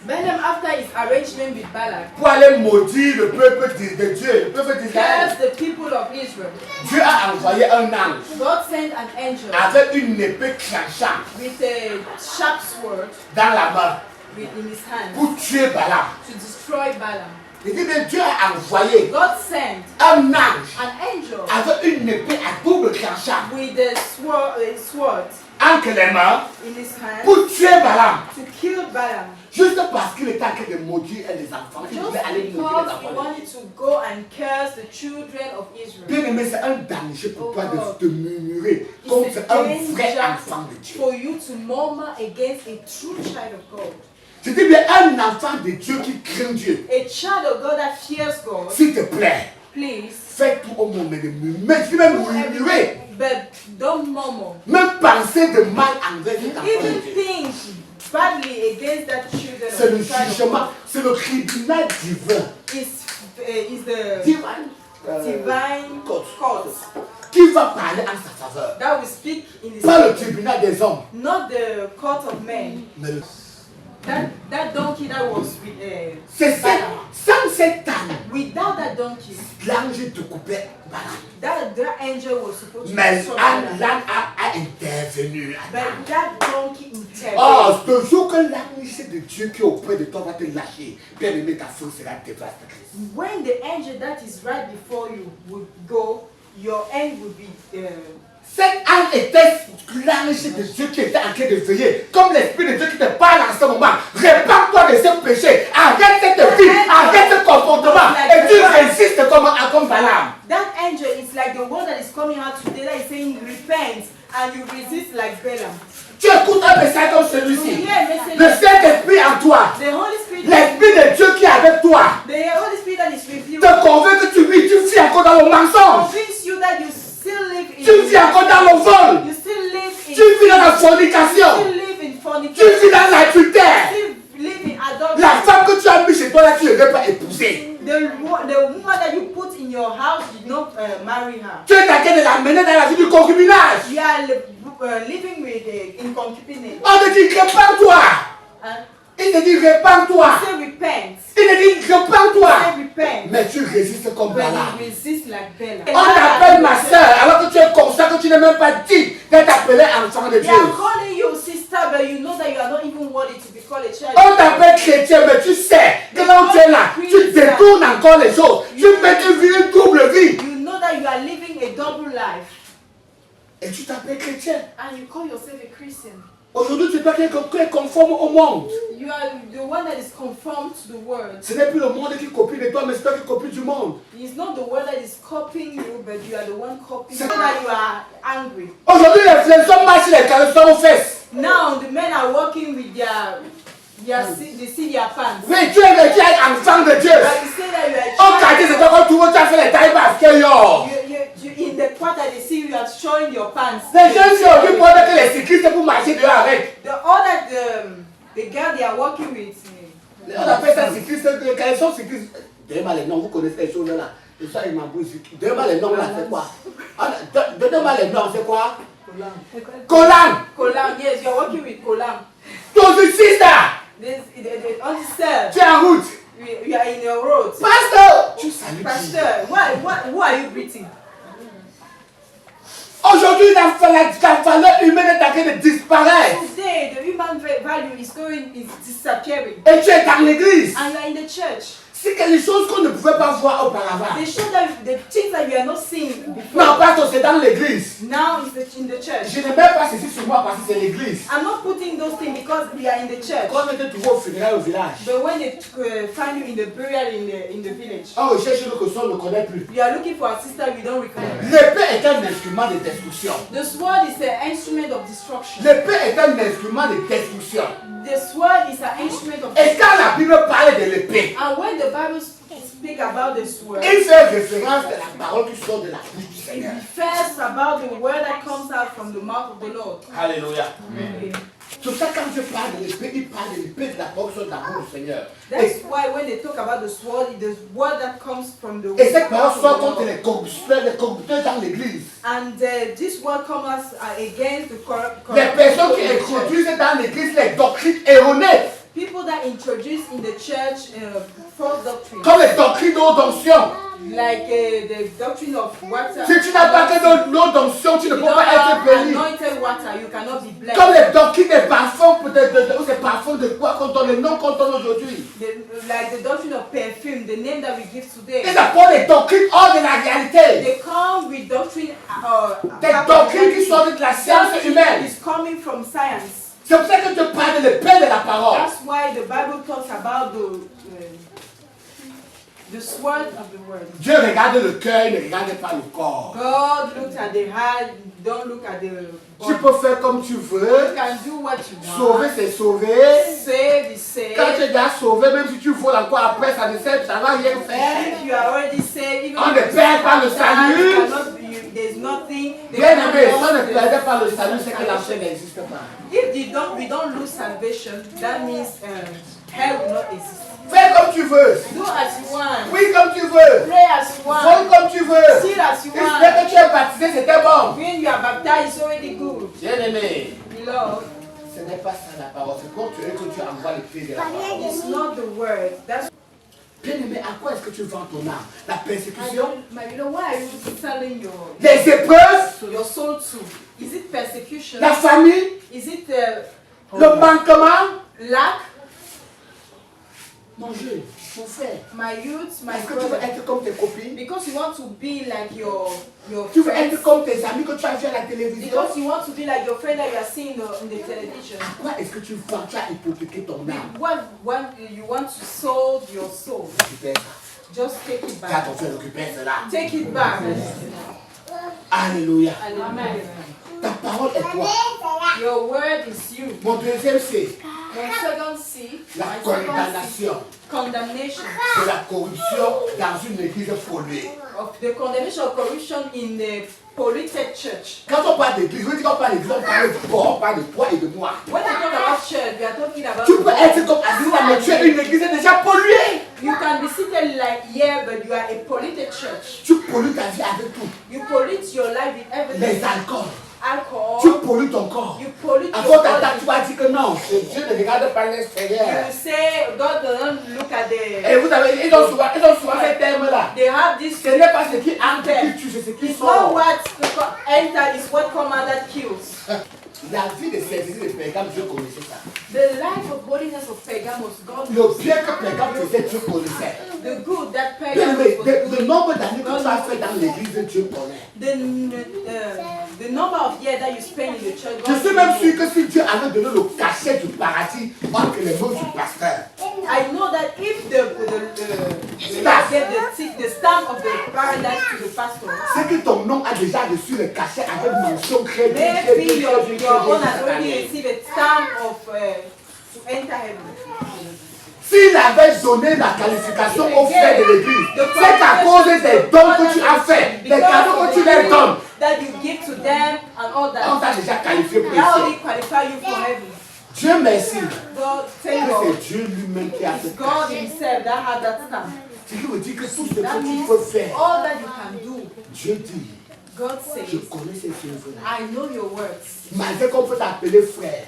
Speaker 2: Balaam, after his arrangement with Balak,
Speaker 1: pour aller maudire le peuple de Dieu, le peuple d'Israël,
Speaker 2: cursed the people of Israel.
Speaker 1: Dieu a envoyé un ange
Speaker 2: God sent an angel
Speaker 1: avec une épée tranchante
Speaker 2: with a sharp sword
Speaker 1: dans la main
Speaker 2: in his hand
Speaker 1: pour tuer Balaam.
Speaker 2: to destroy Balaam.
Speaker 1: Il dit, mais Dieu a envoyé
Speaker 2: God sent
Speaker 1: un ange
Speaker 2: an angel
Speaker 1: avec une épée à double tranchant
Speaker 2: with a sword
Speaker 1: entre les mains
Speaker 2: in his hand
Speaker 1: pour tuer Balaam.
Speaker 2: to kill Balaam.
Speaker 1: Juste parce qu'il était en train de maudire les enfants. Il
Speaker 2: Just
Speaker 1: voulait aller maudire les
Speaker 2: because he
Speaker 1: enfants.
Speaker 2: wanted to go and curse the children of Israel.
Speaker 1: Bien aimé, c'est un danger pour toi
Speaker 2: Oh,
Speaker 1: de murmurer
Speaker 2: It's
Speaker 1: contre
Speaker 2: a
Speaker 1: un vrai
Speaker 2: danger
Speaker 1: enfant de Dieu.
Speaker 2: for you to murmur against a true child of God.
Speaker 1: Je dis bien un enfant de Dieu qui craint Dieu.
Speaker 2: A child of God that fears God,
Speaker 1: S'il te plaît,
Speaker 2: please,
Speaker 1: fais tout au moment de murmurer. Tu peux même murmurer.
Speaker 2: but don't murmur.
Speaker 1: Même penser de mal envers cet enfant de
Speaker 2: Even
Speaker 1: Dieu.
Speaker 2: think badly against that children
Speaker 1: C'est le
Speaker 2: of child of
Speaker 1: jugement,
Speaker 2: God.
Speaker 1: c'est le tribunal divin.
Speaker 2: Is the
Speaker 1: Divine.
Speaker 2: divine
Speaker 1: court.
Speaker 2: court
Speaker 1: Qui va parler en sa faveur.
Speaker 2: that will speak in his
Speaker 1: Pas le tribunal des hommes.
Speaker 2: not the court of men.
Speaker 1: Mais le...
Speaker 2: That donkey that was with
Speaker 1: C'est
Speaker 2: Balaam.
Speaker 1: sans cette âme,
Speaker 2: Without that donkey,
Speaker 1: l'ange te coupait Balaam.
Speaker 2: that angel was supposed to
Speaker 1: Mais
Speaker 2: destroy Balaam.
Speaker 1: l'âme a intervenu.
Speaker 2: But that donkey intervened.
Speaker 1: Oh, ce jour que l'ange de Dieu qui est auprès de toi va te lâcher, bien aimé, ta faute sera dévastatrice.
Speaker 2: When the angel that is right before you would go, your end would be.
Speaker 1: Cette âme était l'ange de Dieu qui était en train de veiller. Comme l'Esprit de Dieu qui te parle en ce moment. Répands-toi de ce péché. Arrête cette vie. Arrête ce comportement. Et tu résistes comme Balaam.
Speaker 2: That angel is like the one that is coming out today that is saying repent and you resist like Balaam.
Speaker 1: Tu écoutes un message comme celui-ci.
Speaker 2: Yeah, message.
Speaker 1: Le Saint-Esprit en toi.
Speaker 2: The Holy Spirit.
Speaker 1: L'Esprit de Dieu qui est avec toi.
Speaker 2: The Holy Spirit that is with you.
Speaker 1: Te convainc que tu vis encore dans le mensonge.
Speaker 2: Convince you that you still live in.
Speaker 1: Tu vis encore dans le vol.
Speaker 2: You still live in.
Speaker 1: Tu vis dans la
Speaker 2: You
Speaker 1: fornication.
Speaker 2: still live in
Speaker 1: Tu
Speaker 2: fornication.
Speaker 1: vis dans l'adultère.
Speaker 2: You still live in adultery.
Speaker 1: La femme que tu as mis chez toi là, tu ne l'as pas épousée.
Speaker 2: The woman that you put in your house did not marry her.
Speaker 1: Tu es en train de l'amener dans la vie du concubinage.
Speaker 2: You are living with in concubinage.
Speaker 1: On te dit répands-toi. Il te dit répands-toi.
Speaker 2: Say repent.
Speaker 1: Il te dit répands-toi.
Speaker 2: Say repent.
Speaker 1: Mais tu résistes comme
Speaker 2: But
Speaker 1: Balaam.
Speaker 2: you resist like Balaam.
Speaker 1: On t'appelle ma soeur alors que tu es conscient que tu n'es même pas dit d'être appelé enfant de
Speaker 2: They
Speaker 1: Dieu.
Speaker 2: are calling you sister, but you know that you are not even worthy to be called a child.
Speaker 1: On t'appelle chrétien, mais tu sais que quand tu es là, tu détournes encore les choses. Tu mets une double vie.
Speaker 2: You know that you are living a double life.
Speaker 1: Et tu t'appelles chrétien.
Speaker 2: And you call yourself a Christian.
Speaker 1: Aujourd'hui, tu es quelqu'un qui est conforme au monde.
Speaker 2: You are the one that is conformed to the world.
Speaker 1: Ce n'est plus le monde qui copie de toi, mais c'est toi qui copie du monde.
Speaker 2: It's not the world that is copying you, but you are the one copying. So that you are angry.
Speaker 1: Aujourd'hui, les hommes marchent les caleçons aux fesses.
Speaker 2: Now the men are walking with they see their pants.
Speaker 1: Oui, tu es enfant de Dieu.
Speaker 2: But you say that you are
Speaker 1: Au quartier, c'est toi quand tu vois, tu as fait les tailles basques.
Speaker 2: in the quarter they see you are showing your pants.
Speaker 1: Les jeunes filles aujourd'hui pensent que les cyclistes pour marcher dehors avec.
Speaker 2: The girl they are working with.
Speaker 1: On appelle ça cycliste, quand ils sont cyclistes. Donnez-moi les noms, vous connaissez les choses là. Et ça, ils m'embrouillent. Donnez-moi les noms là, c'est quoi? Donnez-moi les noms, c'est quoi? Kolam.
Speaker 2: Kolam, yes, you are working with Kolam.
Speaker 1: Ton sister.
Speaker 2: On the
Speaker 1: Tu es en route.
Speaker 2: we are in your road.
Speaker 1: Pasteur. Tu salues.
Speaker 2: Pastor, who are you greeting?
Speaker 1: Aujourd'hui, la valeur humaine est en train de disparaître.
Speaker 2: Today, the human value is disappearing.
Speaker 1: Et tu es dans l'église.
Speaker 2: And you are in the church.
Speaker 1: C'est quelque chose qu'on ne pouvait pas voir auparavant.
Speaker 2: They show that the things that you are not seeing before.
Speaker 1: Non, pasteur, c'est dans l'église.
Speaker 2: Now it's in the church.
Speaker 1: Je ne mets pas ceci sur moi parce que c'est l'église.
Speaker 2: I'm not putting those things because we are in the church.
Speaker 1: Quand tu vas au funérail au village,
Speaker 2: But when they find you in the burial in the village,
Speaker 1: on recherche le que son ne connaît plus.
Speaker 2: you are looking for a sister we don't recognize.
Speaker 1: L'épée est un instrument de destruction.
Speaker 2: The sword is an instrument of destruction.
Speaker 1: L'épée est un instrument de destruction.
Speaker 2: The sword is an instrument of
Speaker 1: Et
Speaker 2: destruction.
Speaker 1: quand la Bible parle de l'épée,
Speaker 2: And when the Bible speaks about the sword,
Speaker 1: il fait référence à la parole qui sort de la bouche du
Speaker 2: it
Speaker 1: Seigneur.
Speaker 2: refers about the word that comes out from the mouth of the Lord.
Speaker 1: Alléluia.
Speaker 2: Okay.
Speaker 1: Tout ça, quand je parle de l'épée, il parle de l'épée de la parole qui sort de la bouche du Seigneur.
Speaker 2: That's why when they talk about the sword, it's the word that comes from the
Speaker 1: Et cette parole
Speaker 2: mouth of
Speaker 1: sort
Speaker 2: the
Speaker 1: contre
Speaker 2: Lord.
Speaker 1: les corrupteurs dans l'église.
Speaker 2: And this word comes against the
Speaker 1: Les personnes qui introduisent dans l'église les doctrines erronées,
Speaker 2: people that introduce in the church false doctrine,
Speaker 1: comme les doctrines d'eau d'onction.
Speaker 2: like the doctrine of water.
Speaker 1: Si tu n'as pas que de l'eau d'onction, tu ne
Speaker 2: You
Speaker 1: peux
Speaker 2: don't
Speaker 1: pas être
Speaker 2: have
Speaker 1: béni.
Speaker 2: anointed water, you cannot be blessed.
Speaker 1: Comme les doctrines des parfums, ou des parfums de quoi qu'on donne, les noms qu'on donne aujourd'hui.
Speaker 2: Like the doctrine of perfume, the name that we give today.
Speaker 1: Ils apportent les doctrines hors de la réalité.
Speaker 2: They come with doctrine.
Speaker 1: Des doctrines qui sortent de la science humaine.
Speaker 2: It's coming from science.
Speaker 1: C'est pour ça que Dieu parle de l'épée de la parole.
Speaker 2: That's why the Bible talks about the sword of the word.
Speaker 1: Dieu regarde le cœur, ne regarde pas le corps.
Speaker 2: God looks at the heart, don't look at the
Speaker 1: Tu
Speaker 2: body.
Speaker 1: peux faire comme tu veux.
Speaker 2: You can do what you
Speaker 1: Sauver,
Speaker 2: want.
Speaker 1: c'est sauver.
Speaker 2: Save is
Speaker 1: Quand tu
Speaker 2: saved.
Speaker 1: es déjà sauvé, même si tu voles encore après, ça ne sert, ça ne va rien faire.
Speaker 2: If you are already saved, even
Speaker 1: On
Speaker 2: if
Speaker 1: ne
Speaker 2: you
Speaker 1: perd pas le
Speaker 2: die,
Speaker 1: salut.
Speaker 2: you cannot be- there's nothing. they
Speaker 1: Bien
Speaker 2: cannot
Speaker 1: aimé, si
Speaker 2: lost
Speaker 1: on ne
Speaker 2: the
Speaker 1: perdait pas le salut, c'est que
Speaker 2: salvation.
Speaker 1: l'enfer n'existe pas.
Speaker 2: If we don't lose salvation, that means hell will not exist.
Speaker 1: Fais comme tu veux.
Speaker 2: Do as you want.
Speaker 1: Oui, comme tu veux.
Speaker 2: Pray as you
Speaker 1: Vole
Speaker 2: want.
Speaker 1: comme tu veux.
Speaker 2: Steal as you
Speaker 1: Dès
Speaker 2: want.
Speaker 1: que tu es baptisé, c'était bon.
Speaker 2: When you are baptized, it's already good.
Speaker 1: Bien aimé,
Speaker 2: Beloved,
Speaker 1: ce n'est pas ça la parole. C'est quand tu es que tu envoies l'épée de la parole.
Speaker 2: it's not the word. That's
Speaker 1: Bien aimé, à quoi est-ce que tu vends ton âme? La persécution?
Speaker 2: my beloved, why are you selling
Speaker 1: Les épreuves?
Speaker 2: your soul to? Is it persecution?
Speaker 1: La famille?
Speaker 2: Is it
Speaker 1: Le manquement?
Speaker 2: lack?
Speaker 1: Mon Dieu, mon frère.
Speaker 2: My youth, my
Speaker 1: Est-ce que tu veux
Speaker 2: brother.
Speaker 1: être comme tes copines?
Speaker 2: Because you want to be like your
Speaker 1: Tu veux
Speaker 2: friends.
Speaker 1: être comme tes amis que tu as vu à la télévision?
Speaker 2: Because you want to be like your friend that you are seeing in the television.
Speaker 1: Pourquoi est-ce que tu vends, tu as hypothéqué ton âme?
Speaker 2: What you want to sold your soul.
Speaker 1: Récupère ça.
Speaker 2: Just take it
Speaker 1: Fais
Speaker 2: back.
Speaker 1: attention, récupère cela.
Speaker 2: Take it back.
Speaker 1: Alléluia.
Speaker 2: Amen.
Speaker 1: Ta parole est toi.
Speaker 2: Your word is you.
Speaker 1: Mon deuxième c'est
Speaker 2: My second C,
Speaker 1: la
Speaker 2: my second C,
Speaker 1: condamnation
Speaker 2: condemnation
Speaker 1: de la corruption dans une église polluée.
Speaker 2: of the condemnation of corruption in the polluted church.
Speaker 1: Quand on parle d'église, je veux dire qu'on parle d'église, on parle de corps, on parle de toi et de moi.
Speaker 2: When we talk about church, we are talking about.
Speaker 1: Tu peux être comme Aziza, mais tu es une église déjà polluée.
Speaker 2: You can be seated like here, but you are a polluted church.
Speaker 1: Tu pollues ta vie avec tout.
Speaker 2: You pollute your life with everything.
Speaker 1: Les alcools.
Speaker 2: Alcohol.
Speaker 1: Tu pollues ton corps.
Speaker 2: You pollute
Speaker 1: À
Speaker 2: your
Speaker 1: cause ta
Speaker 2: body.
Speaker 1: tu vas dire que non, Dieu ne regarde pas l'extérieur.
Speaker 2: You say God doesn't look at
Speaker 1: Et
Speaker 2: the.
Speaker 1: vous savez, ils ont souvent ce terme-là.
Speaker 2: They have this.
Speaker 1: Ce n'est pas ce qui entre qui tue, c'est ce qui
Speaker 2: It's not
Speaker 1: sort.
Speaker 2: what enter, it's what come out that kills.
Speaker 1: La vie de ces églises de Pergame, Dieu connaissait ça.
Speaker 2: The life of holiness of Pergamos, God
Speaker 1: Le bien que Pergame faisait, Dieu connaissait.
Speaker 2: the good that
Speaker 1: Bien aimé,
Speaker 2: Pergamos was
Speaker 1: le
Speaker 2: doing.
Speaker 1: nombre d'années que tu as fait dans l'église, Dieu connaît.
Speaker 2: The number of years that you spend in the church.
Speaker 1: Je
Speaker 2: God
Speaker 1: suis même
Speaker 2: knows.
Speaker 1: sûr que si Dieu avait donné le cachet du paradis entre les mains du pasteur,
Speaker 2: I know that if the
Speaker 1: Staff.
Speaker 2: get the stamp of the paradise to the pastor,
Speaker 1: c'est que ton nom a déjà reçu le cachet avec mention crédit.
Speaker 2: maybe your own has already received a stamp of to enter heaven.
Speaker 1: S'il avait donné la qualification aux frères de l'église, c'est à cause des dons que tu as fait, des cadeaux que tu leur donnes.
Speaker 2: That you give to them and all
Speaker 1: On
Speaker 2: that.
Speaker 1: t'a déjà qualifié pour
Speaker 2: That
Speaker 1: ici.
Speaker 2: only qualify you for heaven.
Speaker 1: Dieu merci.
Speaker 2: God,
Speaker 1: Que
Speaker 2: thank God.
Speaker 1: c'est Dieu lui-même qui a fait
Speaker 2: It's God Himself that had that stamp.
Speaker 1: Ce qui veut dire que tout ce que
Speaker 2: That
Speaker 1: tu
Speaker 2: means
Speaker 1: peux faire,
Speaker 2: all that you can do.
Speaker 1: Dieu dit,
Speaker 2: God
Speaker 1: je
Speaker 2: says,
Speaker 1: connais ces choses-là.
Speaker 2: I know your words.
Speaker 1: Malgré qu'on peut t'appeler frère,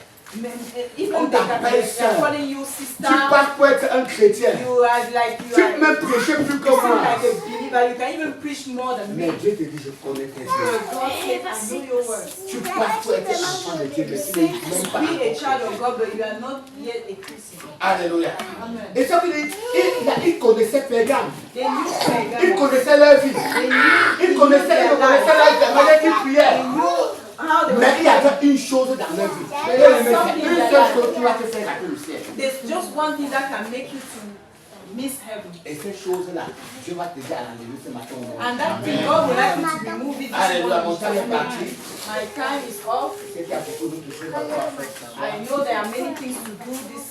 Speaker 2: Even they are calling you
Speaker 1: tu
Speaker 2: sister,
Speaker 1: passes pour être un chrétien.
Speaker 2: you are like
Speaker 1: Tu
Speaker 2: you
Speaker 1: peux même prêcher plus que moi.
Speaker 2: like a believer. You can even preach more than me.
Speaker 1: Mais Dieu te dit, je connais tes
Speaker 2: So
Speaker 1: choses.
Speaker 2: God said, I know your words.
Speaker 1: Tu passes pour être un enfant de Dieu, mais tu n'es même pas.
Speaker 2: Be a child of God, but you are not yet a Christian.
Speaker 1: Alléluia.
Speaker 2: Amen.
Speaker 1: Et ça veut dire, il connaissait Pergame.
Speaker 2: They knew
Speaker 1: Il
Speaker 2: Pergamos.
Speaker 1: connaissait leur vie.
Speaker 2: They
Speaker 1: Il connaissait leur manière qu'ils priaient.
Speaker 2: how they
Speaker 1: Mais il y
Speaker 2: were.
Speaker 1: avait une chose dans leur vie. Et c'est une seule chose qui va te faire rater le ciel.
Speaker 2: There's just one thing that can make you to miss heaven.
Speaker 1: Et cette chose-là, Dieu va te dire à l'enlever ce matin.
Speaker 2: And that thing, God would like you to remove it this
Speaker 1: Alléluia, mon
Speaker 2: morning.
Speaker 1: temps est parti.
Speaker 2: My time is off.
Speaker 1: C'est qu'il y a beaucoup d'autres choses à faire.
Speaker 2: I know there are many things to do this.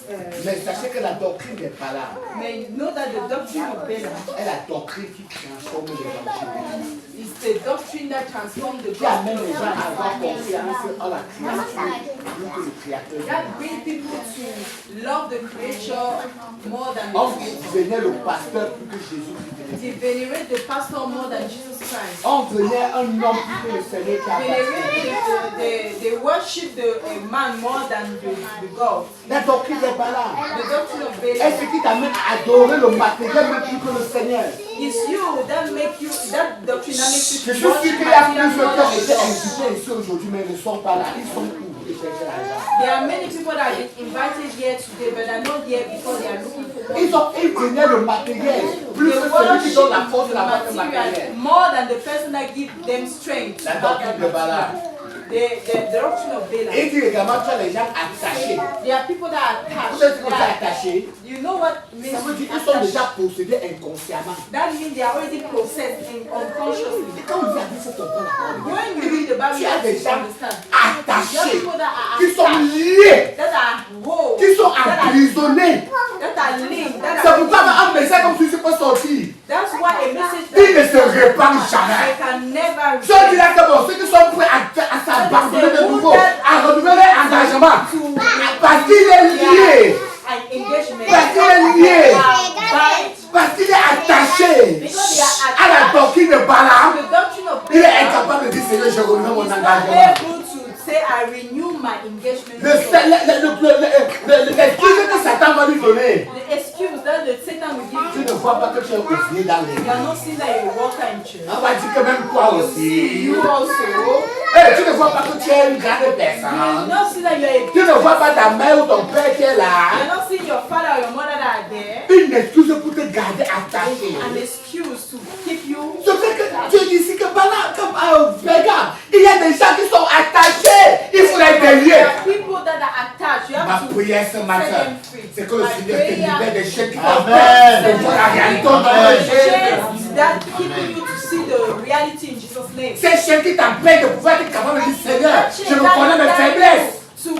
Speaker 1: Mais sachez que la doctrine n'est pas là.
Speaker 2: May know that the doctrine of Balaam
Speaker 1: C'est la doctrine qui transforme l'évangile.
Speaker 2: is the doctrine that transforms the
Speaker 1: Qui amène les gens à avoir
Speaker 2: gospel.
Speaker 1: confiance en la créature plus que le créateur.
Speaker 2: That brings people to love the creature more than
Speaker 1: On
Speaker 2: the creator.
Speaker 1: venait le pasteur plus que Jésus.
Speaker 2: They venerate the pastor more than Jesus Christ.
Speaker 1: On venait un homme plus que le Seigneur qui a baptisé.
Speaker 2: They worship a man more than the God.
Speaker 1: La doctrine n'est pas là.
Speaker 2: The doctrine of
Speaker 1: Est-ce
Speaker 2: Balaam
Speaker 1: qui t'amène à adorer le matériel même plus que le Seigneur?
Speaker 2: is you that make you that doctrine that makes you
Speaker 1: Je
Speaker 2: to
Speaker 1: suis sûr
Speaker 2: worship
Speaker 1: qu'il y a
Speaker 2: material
Speaker 1: plusieurs
Speaker 2: more
Speaker 1: qui ont
Speaker 2: than
Speaker 1: été
Speaker 2: God.
Speaker 1: invités ici aujourd'hui, mais ils ne sont pas là. Ils sont où? Ils cherchent l'argent.
Speaker 2: There are many people that are invited here today, but are not here because they are looking for money.
Speaker 1: Ils venaient le matériel plus
Speaker 2: They
Speaker 1: que celui qui donne la
Speaker 2: worship
Speaker 1: force de
Speaker 2: the
Speaker 1: la vente
Speaker 2: material
Speaker 1: matérielle.
Speaker 2: more than the person that gives them strength.
Speaker 1: La doctrine de Balaam.
Speaker 2: The doctrine of Balaam.
Speaker 1: Et il dit également, tu as les gens attachés.
Speaker 2: There are people that are
Speaker 1: Vous savez ce qu'on dit
Speaker 2: attached.
Speaker 1: attaché?
Speaker 2: You know what means
Speaker 1: Ça veut dire qu'ils sont
Speaker 2: attached?
Speaker 1: déjà possédés inconsciemment.
Speaker 2: That means they are already processed unconsciously.
Speaker 1: Et quand on dit il faut comprendre la parole de Dieu,
Speaker 2: When you read the Bible,
Speaker 1: tu
Speaker 2: you
Speaker 1: as
Speaker 2: have
Speaker 1: des
Speaker 2: to
Speaker 1: gens
Speaker 2: understand. There are
Speaker 1: attachés,
Speaker 2: people that are
Speaker 1: qui sont
Speaker 2: attached,
Speaker 1: liés,
Speaker 2: that are whole,
Speaker 1: qui sont
Speaker 2: that are
Speaker 1: emprisonnés.
Speaker 2: linked, that
Speaker 1: C'est
Speaker 2: are
Speaker 1: pourquoi un message comme celui-ci peut sortir.
Speaker 2: That's why a message
Speaker 1: Il ne se
Speaker 2: that
Speaker 1: répand
Speaker 2: they
Speaker 1: jamais.
Speaker 2: can never
Speaker 1: Ceux qui là, c'est bon, ceux qui sont prêts à s'abandonner de nouveau, à renouveler l'engagement, parce qu'il est lié,
Speaker 2: an engagement.
Speaker 1: parce qu'il est lié,
Speaker 2: By
Speaker 1: parce qu'il est attaché à la doctrine de Balaam,
Speaker 2: the doctrine of
Speaker 1: il est
Speaker 2: Balaam,
Speaker 1: incapable de dire Seigneur, je renouvelle mon
Speaker 2: he's not
Speaker 1: engagement.
Speaker 2: able to say, I renew my engagement.
Speaker 1: L'excuse que Satan va lui donner,
Speaker 2: The excuse that the Satan will
Speaker 1: tu
Speaker 2: give
Speaker 1: ne
Speaker 2: you,
Speaker 1: vois pas que tu es ouvrier dans
Speaker 2: you
Speaker 1: l'église.
Speaker 2: are not seeing that you're a worker in church.
Speaker 1: On va dire que même toi
Speaker 2: You see,
Speaker 1: aussi.
Speaker 2: you also.
Speaker 1: Tu ne vois pas que tu es une grande
Speaker 2: You
Speaker 1: personne.
Speaker 2: not see that you're a
Speaker 1: Tu ne vois pas ta mère ou ton père qui est
Speaker 2: You're
Speaker 1: là.
Speaker 2: not seeing your father or your mother that are there.
Speaker 1: Une excuse pour te garder attaché.
Speaker 2: An excuse to keep you.
Speaker 1: Je sais que Dieu dit ici que Balaam, comme regarde, il y a des gens qui sont attachés. Il faut les
Speaker 2: There
Speaker 1: délier.
Speaker 2: are people that are attached. You
Speaker 1: Ma
Speaker 2: have to
Speaker 1: prière ce
Speaker 2: set
Speaker 1: matin,
Speaker 2: them free.
Speaker 1: c'est que le
Speaker 2: My
Speaker 1: Seigneur te
Speaker 2: prayer
Speaker 1: libère des chaînes qui
Speaker 3: Amen.
Speaker 1: t'empêchent de voir la réalité au nom de Jésus.
Speaker 2: chains that keeping you to see the reality in Jesus' name.
Speaker 1: Ces chaînes qui t'empêchent de pouvoir être capable de dire Seigneur, je reconnais mes faiblesses.
Speaker 2: To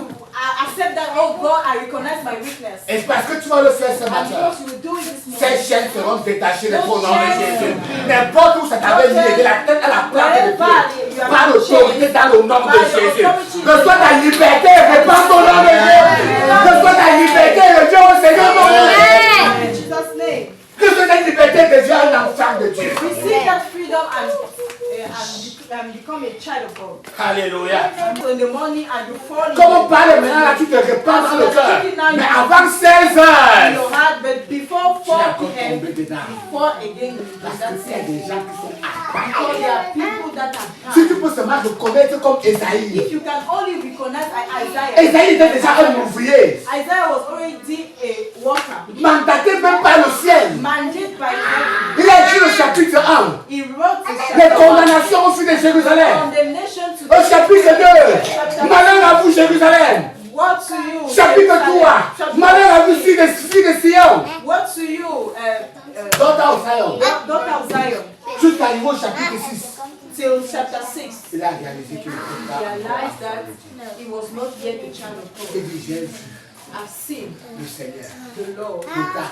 Speaker 2: accept that, oh God, I recognize my weakness.
Speaker 1: Et parce que tu vas le faire ce
Speaker 2: And
Speaker 1: matin,
Speaker 2: because you will do it this
Speaker 1: ces
Speaker 2: morning.
Speaker 1: chaînes seront détachées de toi au nom de Jésus. N'importe où ça t'avait lié, de la tête à la plante de pied, par l'autorité dans le nom de Jésus. Reçois ta liberté, répands ton nom de Jésus. Reçois ta liberté, le Dieu au Seigneur mon Dieu.
Speaker 2: In Jesus' name.
Speaker 1: Reçois ta liberté de Dieu, un enfant de Dieu.
Speaker 2: Receive that freedom and become a child of God.
Speaker 1: Alléluia.
Speaker 2: So in the morning and you fall in
Speaker 1: Comme on parle maintenant, là, tu te répands dans le cœur. Mais avant 16
Speaker 2: in
Speaker 1: heures,
Speaker 2: your heart, but before
Speaker 1: tu vas
Speaker 2: 4
Speaker 1: encore
Speaker 2: p.m.,
Speaker 1: tomber dedans.
Speaker 2: you fall again in
Speaker 1: Parce
Speaker 2: that
Speaker 1: que c'est
Speaker 2: sin.
Speaker 1: des gens qui sont
Speaker 2: Because
Speaker 1: attachés.
Speaker 2: there are people that are
Speaker 1: Si
Speaker 2: bad.
Speaker 1: tu peux seulement reconnaître comme Esaïe.
Speaker 2: If you can only recognize Isaiah.
Speaker 1: Esaïe était déjà un ouvrier.
Speaker 2: Isaiah was already a worker.
Speaker 1: Mandaté même par le ciel.
Speaker 2: Mandated by heaven.
Speaker 1: Il a écrit le chapitre 1.
Speaker 2: He wrote a
Speaker 1: Les
Speaker 2: chapter
Speaker 1: condamnations au fil de Jérusalem.
Speaker 2: condemnation to
Speaker 1: Au chapitre 2. Malheur à vous, Jérusalem.
Speaker 2: what to you?
Speaker 1: Chapitre
Speaker 2: Jerusalem.
Speaker 1: 3.
Speaker 2: Chapter
Speaker 1: Malheur à vous, fille de Sion.
Speaker 2: What to you?
Speaker 1: Daughter of Zion.
Speaker 2: Daughter of Zion.
Speaker 1: Jusqu'à arriver au chapitre 6.
Speaker 2: Till chapter 6.
Speaker 1: Il a réalisé qu'il ne peut pas.
Speaker 2: Realized that he was not yet a child of
Speaker 1: Et
Speaker 2: God.
Speaker 1: dit, j'ai vu
Speaker 2: I've seen
Speaker 1: le Seigneur.
Speaker 2: the Lord.
Speaker 1: Pourtant,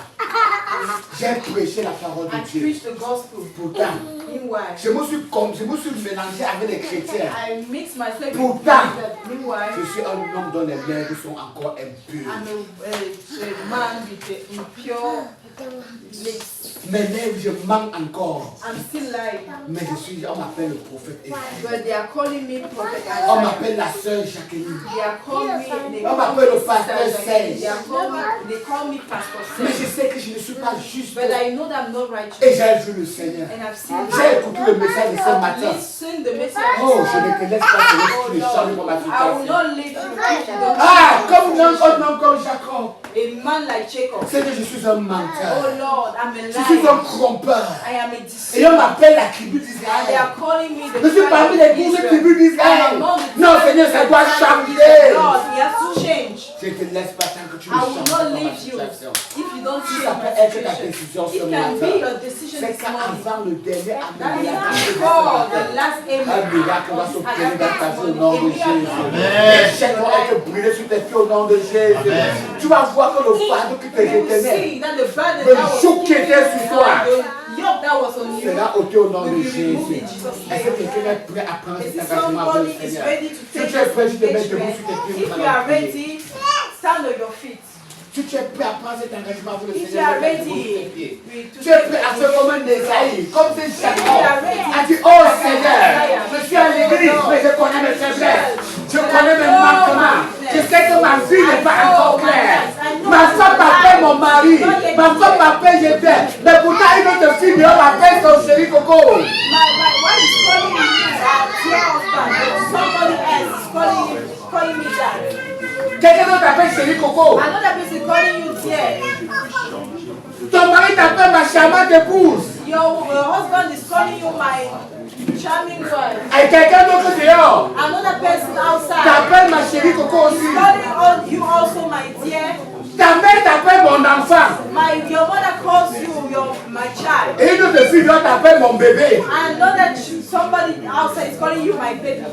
Speaker 1: j'ai prêché la parole
Speaker 2: I
Speaker 1: de Dieu.
Speaker 2: preached the gospel.
Speaker 1: Pourtant,
Speaker 2: Meanwhile,
Speaker 1: je me suis mélangé avec les chrétiens.
Speaker 2: I mixed myself with
Speaker 1: Pourtant,
Speaker 2: that. Meanwhile,
Speaker 1: Je suis un homme dont les lèvres sont encore impures.
Speaker 2: I'm a man with the impure lips.
Speaker 1: Mes lèvres, je manque encore.
Speaker 2: I'm still lying.
Speaker 1: Mais on m'appelle le prophète Ésaïe.
Speaker 2: But they are calling me prophet
Speaker 1: On
Speaker 2: Isaiah.
Speaker 1: m'appelle la sœur Jacqueline.
Speaker 2: They are calling me. They
Speaker 1: On
Speaker 2: call
Speaker 1: m'appelle le
Speaker 2: me
Speaker 1: pasteur
Speaker 2: Sister Jacqueline.
Speaker 1: Serge.
Speaker 2: They call me Pastor
Speaker 1: Mais
Speaker 2: Serge.
Speaker 1: je sais que je ne suis pas juste.
Speaker 2: But I know that I'm not righteous.
Speaker 1: Et j'ai vu le Seigneur.
Speaker 2: And I've seen
Speaker 1: J'ai écouté le message de ce matin.
Speaker 2: Listen the message.
Speaker 1: Oh, je ne te laisse pas Seigneur,
Speaker 2: Oh
Speaker 1: si tu ne changes pas ma
Speaker 2: Lord, I will
Speaker 1: situation.
Speaker 2: not leave you if you don't
Speaker 1: Ah,
Speaker 2: change.
Speaker 1: comme un homme comme Jacob.
Speaker 2: A man like Jacob.
Speaker 1: Seigneur, je suis un
Speaker 2: Oh
Speaker 1: menteur.
Speaker 2: Lord, I'm a
Speaker 1: Je suis un
Speaker 2: liar.
Speaker 1: trompeur.
Speaker 2: I am a
Speaker 1: Et
Speaker 2: deceiver.
Speaker 1: on m'appelle la tribu
Speaker 2: And they
Speaker 1: d'Israël.
Speaker 2: are calling me the
Speaker 1: Je suis
Speaker 2: tribe
Speaker 1: parmi
Speaker 2: of
Speaker 1: les 12
Speaker 2: Israel.
Speaker 1: tribus
Speaker 2: I am
Speaker 1: d'Israël.
Speaker 2: among the
Speaker 1: Non,
Speaker 2: 12
Speaker 1: Seigneur, ça doit
Speaker 2: tribes of
Speaker 1: changer.
Speaker 2: Israel. Lord, we have to change.
Speaker 1: Je ne te laisse pas tant que tu ne
Speaker 2: I will
Speaker 1: changes
Speaker 2: not
Speaker 1: pas ma
Speaker 2: leave you
Speaker 1: situation.
Speaker 2: if you don't
Speaker 1: Si
Speaker 2: change
Speaker 1: ça
Speaker 2: my
Speaker 1: peut être ta
Speaker 2: situation.
Speaker 1: décision
Speaker 2: It
Speaker 1: ce
Speaker 2: can be
Speaker 1: matin,
Speaker 2: your decision
Speaker 1: c'est
Speaker 2: this morning.
Speaker 1: qu'avant le dernier
Speaker 2: That
Speaker 1: amen,
Speaker 2: is before the last
Speaker 1: un
Speaker 2: amen.
Speaker 1: miracle va s'obtenir dans ta vie au nom de
Speaker 2: Amen.
Speaker 1: Jésus.
Speaker 3: Amen.
Speaker 1: Les chaînes vont être brûlées sur tes pieds au nom de Jésus.
Speaker 3: Amen.
Speaker 1: Tu vas voir que le fardeau qui te
Speaker 2: You will
Speaker 1: retenait
Speaker 2: see that the burden
Speaker 1: Le
Speaker 2: that was
Speaker 1: joug qui était sur toi
Speaker 2: the yoke that was on you
Speaker 1: sera ôté au nom de
Speaker 2: will be removed
Speaker 1: Jésus.
Speaker 2: in Jesus'
Speaker 1: Est-ce que
Speaker 2: name.
Speaker 1: quelqu'un est prêt à prendre
Speaker 2: Is
Speaker 1: cet
Speaker 2: this
Speaker 1: engagement pour le
Speaker 2: somebody is
Speaker 1: Seigneur?
Speaker 2: ready to
Speaker 1: Si
Speaker 2: take
Speaker 1: tu es prêt, je te mets
Speaker 2: this
Speaker 1: debout sur tes pieds.
Speaker 2: If
Speaker 1: nous
Speaker 2: you are
Speaker 1: allons prier.
Speaker 2: ready, stand on your feet.
Speaker 1: Si tu es prêt à prendre cet engagement pour le
Speaker 2: If you
Speaker 1: Seigneur,
Speaker 2: are
Speaker 1: je te mets debout sur tes
Speaker 2: ready
Speaker 1: pieds.
Speaker 2: to
Speaker 1: Tu es prêt à faire comme un Esaïe, comme c'est Jacob. A dit, oh Seigneur, je suis à l'église, mais je connais mes faiblesses. Je connais mes manquements. Je sais que ma vie n'est pas encore claire. Ma femme m'appelle mon mari. Ma femme m'appelle Jésus. Mais pourtant, une autre fille m'appelle son chéri Coco.
Speaker 2: My wife is calling me dear husband, but somebody else is calling me that.
Speaker 1: Quelqu'un d'autre t'appelle chéri Coco.
Speaker 2: Another person calling you dear.
Speaker 1: Ton mari t'appelle ma charmante épouse.
Speaker 2: Your husband is calling you my charming word.
Speaker 1: Et quelqu'un d'autre dehors.
Speaker 2: Another person outside.
Speaker 1: T'appelles ma chérie Coco aussi.
Speaker 2: Calling on you also, my dear.
Speaker 1: Ta mère t'appelle mon enfant.
Speaker 2: Your mother calls you my child.
Speaker 1: Et une autre fille doit t'appeler mon bébé.
Speaker 2: I know that somebody outside is calling you my baby.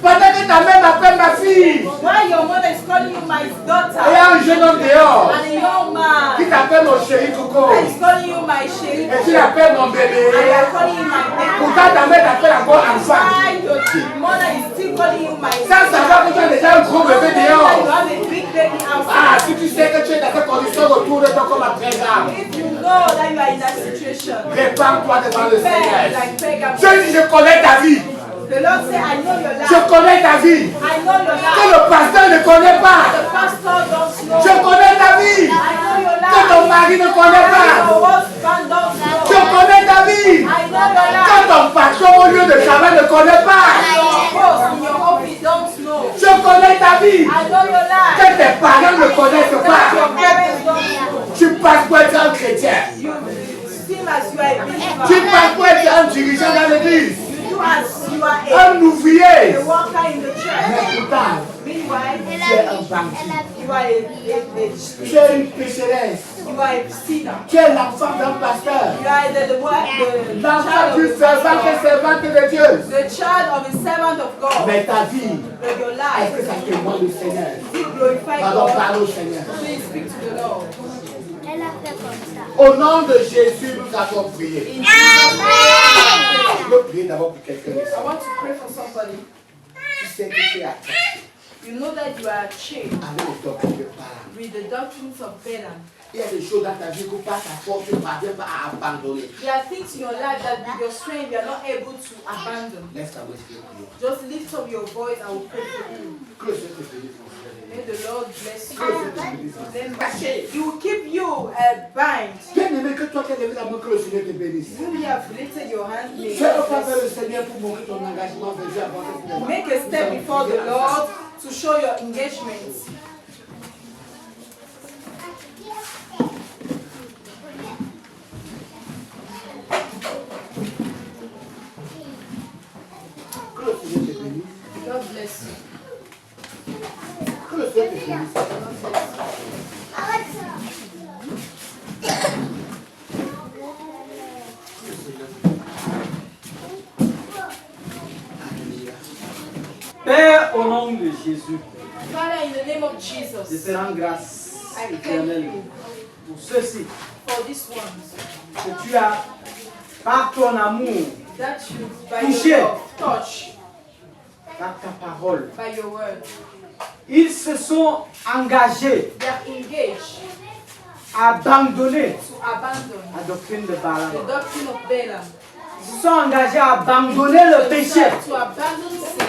Speaker 1: Pendant que ta mère m'appelle ma fille.
Speaker 2: While your mother is calling you my daughter.
Speaker 1: Et il y a un jeune homme dehors.
Speaker 2: And a young man.
Speaker 1: Qui t'appelle mon chéri Coco.
Speaker 2: And he's calling you my chéri.
Speaker 1: Et tu l'appelles mon bébé.
Speaker 2: And you are calling you my baby.
Speaker 1: Pourtant ta mère t'appelle encore enfant.
Speaker 2: Why your mother is still calling you my
Speaker 1: Ça va que tu as déjà un gros bébé dehors.
Speaker 2: You have a big baby outside.
Speaker 1: Si tu sais que tu es dans cette condition autour de toi comme à présent.
Speaker 2: If you know that you are in that situation.
Speaker 1: Répands-toi devant le Seigneur.
Speaker 2: Like
Speaker 1: Je dis, je connais ta vie.
Speaker 2: The Lord said, I know your life.
Speaker 1: Je connais ta vie.
Speaker 2: I know your life.
Speaker 1: Que le pasteur ne connaît pas.
Speaker 2: The pastor don't know.
Speaker 1: Je connais ta vie.
Speaker 2: I know your life.
Speaker 1: Que ton mari ne connaît pas.
Speaker 2: Your husband don't know.
Speaker 1: Je connais ta vie.
Speaker 2: I know your life.
Speaker 1: Que ton patron au lieu de travail ne connaît pas.
Speaker 2: Your boss in your office don't know.
Speaker 1: Je connais ta vie.
Speaker 2: I know your life.
Speaker 1: Que tes parents ne connaissent
Speaker 2: Your
Speaker 1: pas.
Speaker 2: parents don't know.
Speaker 1: Tu passes pour être un chrétien.
Speaker 2: You seem as you are a believer.
Speaker 1: Tu passes pour être un dirigeant dans l'église.
Speaker 2: You do as you are
Speaker 1: Un ouvrier.
Speaker 2: a worker in the church.
Speaker 1: Mais pourtant,
Speaker 2: Meanwhile,
Speaker 1: tu es un bandit.
Speaker 2: you are
Speaker 1: Tu es une pécheresse.
Speaker 2: you are a sinner.
Speaker 1: Tu es l'enfant d'un pasteur.
Speaker 2: You are the
Speaker 1: L'enfant
Speaker 2: child
Speaker 1: du
Speaker 2: of a
Speaker 1: servant et
Speaker 2: pastor.
Speaker 1: servante de Dieu.
Speaker 2: The child of a servant of God.
Speaker 1: Mais ta vie,
Speaker 2: But your
Speaker 1: est-ce que
Speaker 2: life,
Speaker 1: ça témoigne du Seigneur?
Speaker 2: you glorify
Speaker 1: Pardon,
Speaker 2: God.
Speaker 1: parle au Seigneur.
Speaker 2: Please speak to the Lord.
Speaker 3: Elle a fait comme ça.
Speaker 1: Au nom de Jésus, nous avons prié.
Speaker 2: In Jesus' name,
Speaker 1: Je veux prier d'abord pour quelqu'un ici.
Speaker 2: I want to pray for somebody.
Speaker 1: Tu sais que tu es attaché
Speaker 2: You know that you are chained
Speaker 1: avec le doctrine de Balaam.
Speaker 2: with the doctrines of Balaam.
Speaker 1: Il y a des choses dans ta vie que par ta force, tu ne parviens pas à abandonner.
Speaker 2: There are things in your life that with your strength you are not able to abandon.
Speaker 1: Laisse ta voix se prier.
Speaker 2: Just lift up your voice and we'll pray for you.
Speaker 1: Que le Seigneur te bénisse, mon frère.
Speaker 2: May the Lord bless
Speaker 1: Que le
Speaker 2: you.
Speaker 1: Seigneur te bénisse.
Speaker 2: Then
Speaker 1: Caché.
Speaker 2: He will keep you bind.
Speaker 1: Bien aimé que toi qui as levé la main, que le Seigneur te bénisse.
Speaker 2: You have lifted your hand. May
Speaker 1: Fais un
Speaker 2: God
Speaker 1: pas
Speaker 2: bless
Speaker 1: vers le
Speaker 2: you.
Speaker 1: Seigneur pour montrer ton engagement vers Dieu avant que tu ne
Speaker 2: Make a step before the Lord to show your engagement.
Speaker 1: Que le Seigneur te bénisse.
Speaker 2: God bless you.
Speaker 1: Que le Seigneur te bénisse.
Speaker 2: God bless you.
Speaker 1: Alléluia.
Speaker 4: Père, au nom de Jésus,
Speaker 2: Father, in the name of
Speaker 4: je
Speaker 2: Jesus,
Speaker 4: te rends grâce
Speaker 2: I thank
Speaker 4: éternelle
Speaker 2: you
Speaker 4: pour ceci
Speaker 2: for this one.
Speaker 4: que tu as, par ton amour,
Speaker 2: That you, by
Speaker 4: Touché.
Speaker 2: your love, touch,
Speaker 4: par ta parole,
Speaker 2: by your word,
Speaker 4: ils se sont engagés
Speaker 2: they are engaged
Speaker 4: à abandonner
Speaker 2: to abandon
Speaker 4: la doctrine de
Speaker 2: the
Speaker 4: Balaam.
Speaker 2: doctrine of Balaam.
Speaker 4: Ils se sont engagés à abandonner le péché.
Speaker 2: To abandon sin.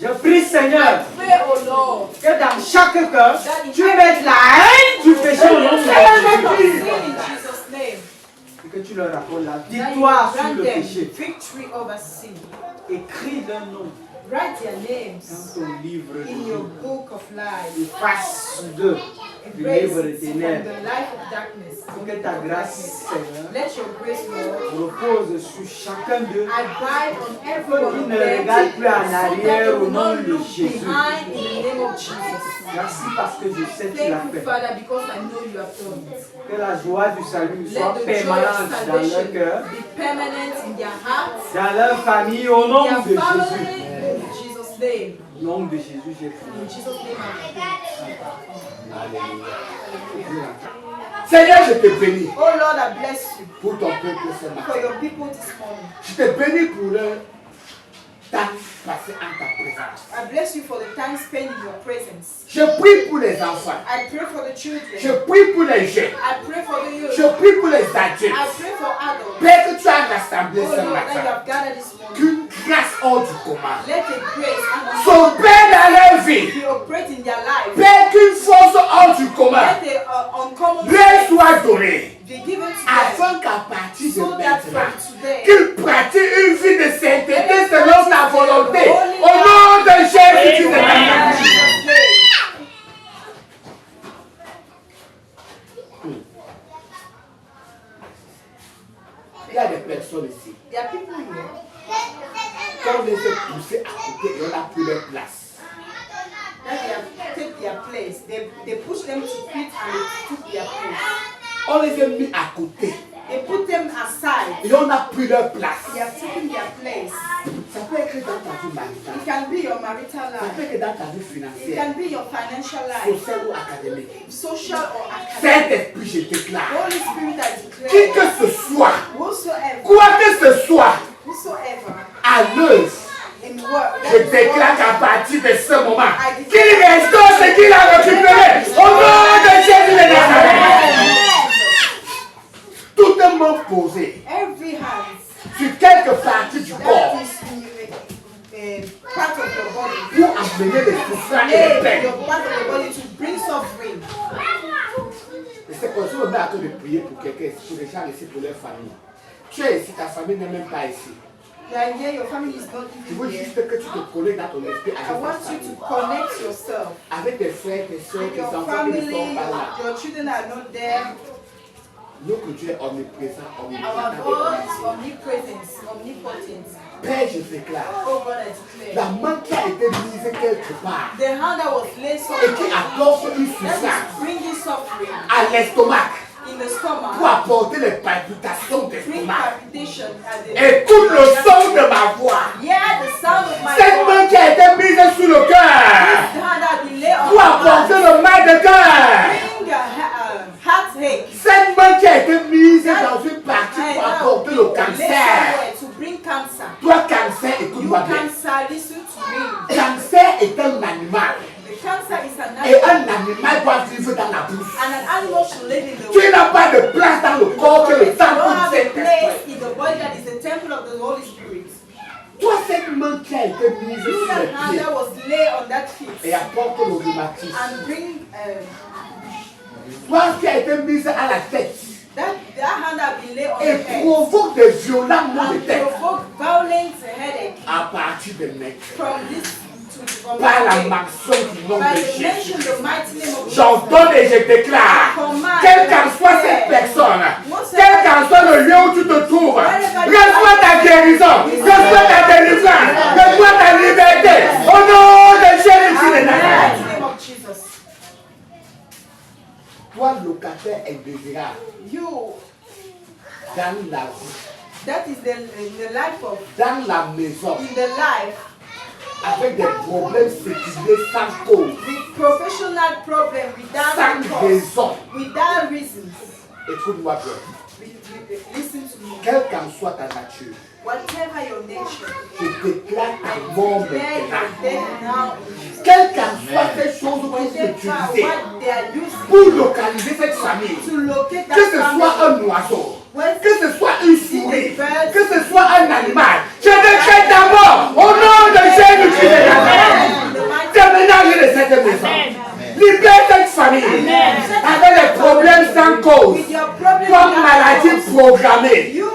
Speaker 4: Je prie, Seigneur,
Speaker 2: Pray, O Lord,
Speaker 4: que dans chaque cœur, tu mettes la haine du péché au nom de
Speaker 2: of
Speaker 4: Jésus.
Speaker 2: sin in Jesus' name.
Speaker 4: Et que tu leur apportes la
Speaker 2: That you
Speaker 4: victoire sur
Speaker 2: grant
Speaker 4: le
Speaker 2: them
Speaker 4: péché.
Speaker 2: victory over sin.
Speaker 4: Écris leur nom
Speaker 2: Write their
Speaker 4: dans
Speaker 2: names
Speaker 4: ton livre de
Speaker 2: in
Speaker 4: vie.
Speaker 2: your book of life.
Speaker 4: Efface d'eux du
Speaker 2: Erase
Speaker 4: livre
Speaker 2: it from
Speaker 4: éternel.
Speaker 2: the life of darkness.
Speaker 4: Pour que ta grâce, Seigneur,
Speaker 2: Let your grace, Lord,
Speaker 4: repose sur chacun d'eux.
Speaker 2: abide on every
Speaker 4: Qu'ils
Speaker 2: one of
Speaker 4: ne
Speaker 2: them,
Speaker 4: regardent plus en
Speaker 2: so that they
Speaker 4: arrière au
Speaker 2: will
Speaker 4: nom
Speaker 2: not
Speaker 4: de
Speaker 2: look
Speaker 4: Jésus.
Speaker 2: behind in the name of Jesus.
Speaker 4: Merci parce que je sais que tu l'as
Speaker 2: Thank you,
Speaker 4: fait.
Speaker 2: Father, because I know you have done it.
Speaker 4: Que la joie du salut soit
Speaker 2: Let the joy of
Speaker 4: permanente dans leur
Speaker 2: salvation
Speaker 4: cœur,
Speaker 2: be permanent in their hearts,
Speaker 4: dans leur famille, au nom
Speaker 2: their
Speaker 4: de Jésus.
Speaker 2: family, in Jesus' name.
Speaker 4: Au nom de Jésus, j'ai prié.
Speaker 2: In Jesus' name I pray.
Speaker 1: Seigneur, je te bénis
Speaker 2: Oh Lord, I bless you
Speaker 1: pour ton peuple ce
Speaker 2: for
Speaker 1: matin.
Speaker 2: your people this morning.
Speaker 1: Je te bénis pour le temps passé en ta présence.
Speaker 2: I bless you for the time spent in your presence.
Speaker 1: Je prie pour les enfants.
Speaker 2: I pray for the
Speaker 1: Je
Speaker 2: children.
Speaker 1: prie pour les jeunes.
Speaker 2: I pray for the youth.
Speaker 1: Je prie pour les
Speaker 2: I
Speaker 1: adultes.
Speaker 2: pray for adults.
Speaker 1: Père, que tu as rassemblé
Speaker 2: Oh
Speaker 1: ce
Speaker 2: Lord, that you
Speaker 1: matin.
Speaker 2: have gathered this morning.
Speaker 1: Qu'une grâce hors du commun
Speaker 2: Let the grace and
Speaker 1: s'opère dans leur vie.
Speaker 2: be operate in their life.
Speaker 1: Père, qu'une force hors du commun
Speaker 2: Let the uncommon
Speaker 1: leur
Speaker 2: grace
Speaker 1: soit donnée.
Speaker 2: be given to them.
Speaker 1: Afin qu'à partir de
Speaker 2: So that
Speaker 1: maintenant,
Speaker 2: from today,
Speaker 1: qu'ils pratiquent une vie de sainteté selon ta volonté. Au nom de Jésus de
Speaker 2: in
Speaker 1: Nazareth.
Speaker 2: Jesus' name.
Speaker 1: Il y a des personnes ici.
Speaker 2: There are people here place. They pushed them to quit and they took their place.
Speaker 1: On les a mis à côté.
Speaker 2: They put them aside.
Speaker 1: Et on a pris leur place.
Speaker 2: They have taken their place.
Speaker 1: Ça peut être dans ta vie maritale.
Speaker 2: It can be your marital
Speaker 1: Ça peut
Speaker 2: life.
Speaker 1: être dans ta vie
Speaker 2: It
Speaker 1: financière,
Speaker 2: can be your financial life,
Speaker 1: sociale ou académique.
Speaker 2: social or academic.
Speaker 1: Saint-Esprit, je déclare.
Speaker 2: Holy Spirit, I
Speaker 1: Qui
Speaker 2: declare,
Speaker 1: que ce soit,
Speaker 2: whosoever,
Speaker 1: quoi que ce soit, à l'œuvre,
Speaker 2: in work,
Speaker 1: je déclare qu'à partir de ce moment, qu'il restaure ce qu'il a récupéré. Au nom de Jésus de Nazareth. Tout est main posé
Speaker 2: every hand
Speaker 1: sur quelque partie du
Speaker 2: that
Speaker 1: corps
Speaker 2: is in part of your body,
Speaker 1: pour amener les souffrances et les
Speaker 2: lay
Speaker 1: peines.
Speaker 2: your part of your body to bring suffering.
Speaker 1: Et c'est comme si on est en train de prier pour quelqu'un, pour les gens ici, pour leur famille. Tu es ici, ta famille n'est même pas ici.
Speaker 2: You are here, your family is not
Speaker 1: Je
Speaker 2: even
Speaker 1: veux
Speaker 2: here.
Speaker 1: juste que tu te connectes dans ton esprit
Speaker 2: I
Speaker 1: avec
Speaker 2: want
Speaker 1: ta
Speaker 2: you to
Speaker 1: famille.
Speaker 2: connect yourself.
Speaker 1: Avec tes frères, tes soeurs, tes
Speaker 2: Your
Speaker 1: enfants qui ne
Speaker 2: family,
Speaker 1: sont pas là.
Speaker 2: your children are not there.
Speaker 1: Notre Dieu est omniprésent,
Speaker 2: Our
Speaker 1: omnipotent.
Speaker 2: God is omnipresent, omnipotent.
Speaker 1: Père, je déclare,
Speaker 2: Oh God, I declare.
Speaker 1: la main qui a été mise quelque part
Speaker 2: The hand that was laid
Speaker 1: et qui
Speaker 2: somewhere
Speaker 1: apporte une
Speaker 2: that
Speaker 1: souffrance
Speaker 2: is bringing suffering
Speaker 1: à l'estomac
Speaker 2: in the
Speaker 1: pour
Speaker 2: stomach,
Speaker 1: apporter les palpitations
Speaker 2: bring
Speaker 1: d'estomac.
Speaker 2: palpitation at the
Speaker 1: Écoute le son de ma voix.
Speaker 2: Yeah, the sound of my
Speaker 1: Cette main
Speaker 2: voice.
Speaker 1: qui a été mise sur le
Speaker 2: This
Speaker 1: cœur
Speaker 2: hand that we lay on
Speaker 1: pour
Speaker 2: the
Speaker 1: apporter
Speaker 2: heart,
Speaker 1: le mal de cœur.
Speaker 2: bring a heartache.
Speaker 1: Cette main qui a été mise dans une partie pour apporter le
Speaker 2: Lay
Speaker 1: cancer.
Speaker 2: somewhere to bring cancer.
Speaker 1: Toi, cancer,
Speaker 2: You
Speaker 1: écoute-moi bien.
Speaker 2: cancer, listen to me.
Speaker 1: Cancer est un animal.
Speaker 2: The cancer is an
Speaker 1: Et
Speaker 2: animal,
Speaker 1: un animal doit vivre dans la bouche.
Speaker 2: and an animal should live in the
Speaker 1: Tu n'as pas de place dans le corps que le
Speaker 2: You
Speaker 1: temple
Speaker 2: don't
Speaker 1: du
Speaker 2: have a place
Speaker 1: Saint-Esprit.
Speaker 2: in the body that is the temple of the Holy Spirit.
Speaker 1: Toi, cette main qui a été mise
Speaker 2: You
Speaker 1: sur
Speaker 2: that
Speaker 1: les
Speaker 2: hand
Speaker 1: pieds
Speaker 2: that was laid on that feet
Speaker 1: et apporte le rhumatisme.
Speaker 2: and bring
Speaker 1: Toi qui a été mise à la tête
Speaker 2: that hand that been laid on
Speaker 1: et
Speaker 2: the head
Speaker 1: provoque des violents maux de
Speaker 2: and
Speaker 1: tête
Speaker 2: provoke violent headache
Speaker 1: à partir de maintenant.
Speaker 2: from this from
Speaker 1: Par la
Speaker 2: that day.
Speaker 1: maction du nom
Speaker 2: By
Speaker 1: de
Speaker 2: the mention
Speaker 1: Jésus.
Speaker 2: the mighty name of
Speaker 1: J'ordonne et je déclare, quelle qu'en soit cette personne, quel qu'en soit le lieu où tu te trouves, reçois ta guérison, reçois ta délivrance, reçois ta liberté, au nom de Jésus de
Speaker 2: the
Speaker 1: Nazareth.
Speaker 2: mighty name of Jesus.
Speaker 1: Toi, locataire indésirable,
Speaker 2: You,
Speaker 1: dans la vie,
Speaker 2: that is the life of
Speaker 1: dans la maison,
Speaker 2: in the life
Speaker 1: avec des problèmes séculiers sans cause,
Speaker 2: with professional problem without
Speaker 1: sans
Speaker 2: cause,
Speaker 1: raison.
Speaker 2: without reasons.
Speaker 1: Écoute-moi bien,
Speaker 2: Listen to me.
Speaker 1: quelle qu'en soit ta nature,
Speaker 2: Whatever your nature,
Speaker 1: je déclare ta mort
Speaker 2: declare your
Speaker 1: maintenant.
Speaker 2: death now in Jesus.
Speaker 1: Quelles qu'en soient ces choses que tu
Speaker 2: Whatever
Speaker 1: utilises
Speaker 2: what they are using
Speaker 1: pour localiser cette famille,
Speaker 2: to locate that
Speaker 1: que ce soit
Speaker 2: family,
Speaker 1: un oiseau,
Speaker 2: whether
Speaker 1: que ce soit une souris, que ce soit un animal, je décrète ta mort au nom de Jésus-Christ de Nazareth. Déménage de cette maison. Libère cette famille avec des problèmes sans cause,
Speaker 2: with your problem
Speaker 1: comme maladie programmée,
Speaker 2: you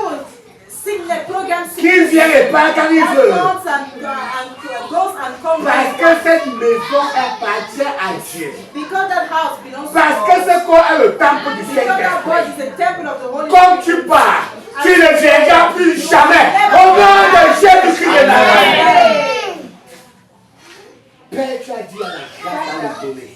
Speaker 2: sickness program
Speaker 1: qui vient et part quand il
Speaker 2: that
Speaker 1: veut.
Speaker 2: goes and comes
Speaker 1: Parce que cette maison appartient à Dieu.
Speaker 2: because that house belongs to
Speaker 1: Parce que
Speaker 2: God.
Speaker 1: ce corps est le temple du
Speaker 2: Because that body
Speaker 1: Saint-Esprit.
Speaker 2: is a temple of the Holy
Speaker 1: Comme
Speaker 2: Spirit.
Speaker 1: tu pars, tu ne viendras plus jamais. Au nom de Jésus-Christ de Nazareth.
Speaker 2: Hey.
Speaker 1: Père, tu as dit à la grâce à nous donner.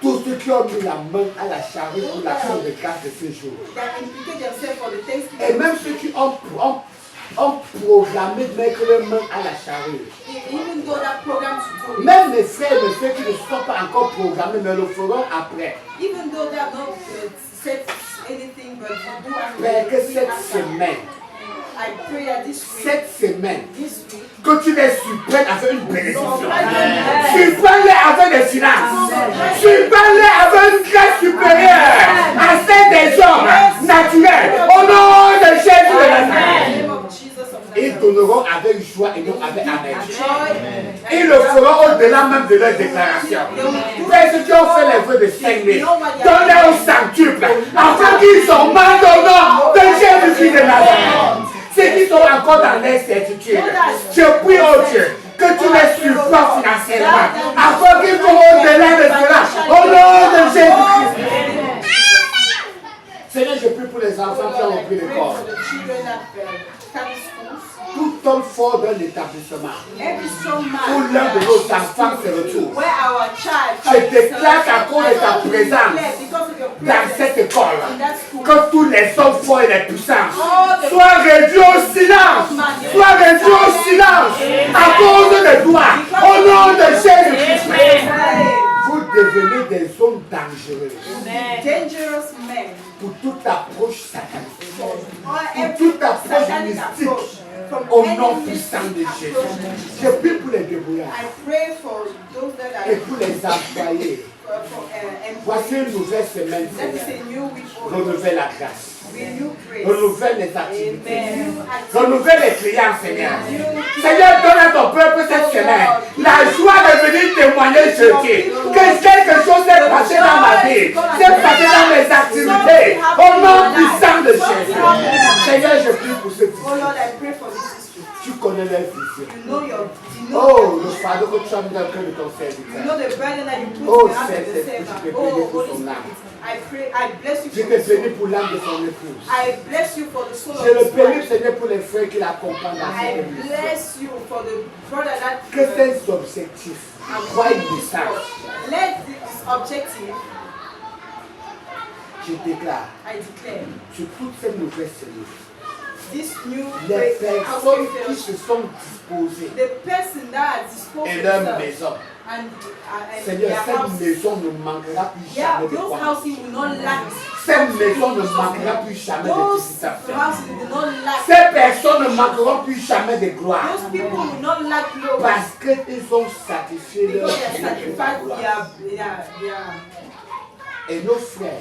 Speaker 1: Tous ceux qui ont mis la main à la charrue pour l'action de grâce de ce jour.
Speaker 2: That implicate themselves for the
Speaker 1: Et
Speaker 2: Thanksgiving.
Speaker 1: même ceux qui ont programmé de mettre leurs mains à la charrue.
Speaker 2: Even though that program to do,
Speaker 1: Même mes frères et mes frères qui ne sont pas encore programmés, mais le feront après.
Speaker 2: even though they have not said anything, but you do and
Speaker 1: Père, que
Speaker 2: we
Speaker 1: cette
Speaker 2: answer.
Speaker 1: semaine,
Speaker 2: I pray that this week,
Speaker 1: this
Speaker 2: week,
Speaker 1: que tu les surprennes avec une bénédiction. Surprends-les avec des finances. Surprends-les avec une grâce supérieure à celle des hommes naturels. Au nom de Jésus de
Speaker 2: in the
Speaker 1: Nazareth.
Speaker 2: name of Jesus of
Speaker 1: Ils
Speaker 2: Nazareth.
Speaker 1: donneront avec joie et non avec amertume.
Speaker 2: Joy.
Speaker 1: Ils le feront au-delà même de leur déclaration. Père, ceux qui ont fait les vœux de 5 000, donne-les au centuple, afin qu'ils sont mandés au nom de Jésus-Christ de Nazareth. Ceux qui sont encore dans l'incertitude, je prie au Dieu que tu les surprends financièrement, afin qu'ils vont au-delà de cela, au nom de Jésus-Christ. Seigneur, je prie pour les enfants qui ont repris l'école.
Speaker 2: For the children at Catholic schools.
Speaker 1: Tout homme fort d'un établissement,
Speaker 2: Every strong
Speaker 1: où
Speaker 2: man
Speaker 1: l'un de nos enfants se retrouve,
Speaker 2: where our
Speaker 1: Je déclare qu'à cause de ta présence dans cette école, que tous les hommes forts et les puissants soient réduits au silence. Soient réduits au silence à cause de toi. Au nom de Jésus-Christ. Vous devenez des hommes dangereux.
Speaker 2: Dangerous men.
Speaker 1: Pour toute approche satanique.
Speaker 2: Pour
Speaker 1: toute approche mystique. Au nom puissant de Jésus. Je prie pour les débrouillards.
Speaker 2: I pray for those that are
Speaker 1: Et pour les employés. Voici une nouvelle semaine, Seigneur. Renouvelle la grâce. Renouvelle les activités. Renouvelle les clients, Seigneur. Seigneur, donne à ton peuple cette semaine la joie de venir témoigner ce qui. Que quelque chose s'est passé dans ma vie. S'est passé dans mes activités. Au nom puissant de Jésus. Seigneur, je prie pour ce fils. Tu connais leur vision. Oh, le fardeau que tu as mis dans le cœur de ton serviteur. Oh, Seigneur, je te bénis pour son âme. Je te bénis pour l'âme de son épouse. Je le bénis, Seigneur, pour les frères qui l'accompagnent dans cette émission. Que ces objectifs voient une message. Je déclare sur toutes ces nouvelles cellules. Les personnes qui se sont disposées et leur maison. Seigneur, cette maison ne manquera plus jamais de quoi. Cette maison ne manquera plus jamais de visitations. Ces personnes ne manqueront plus jamais de gloire. Parce qu'ils ont sacrifié leur vie. Et nos frères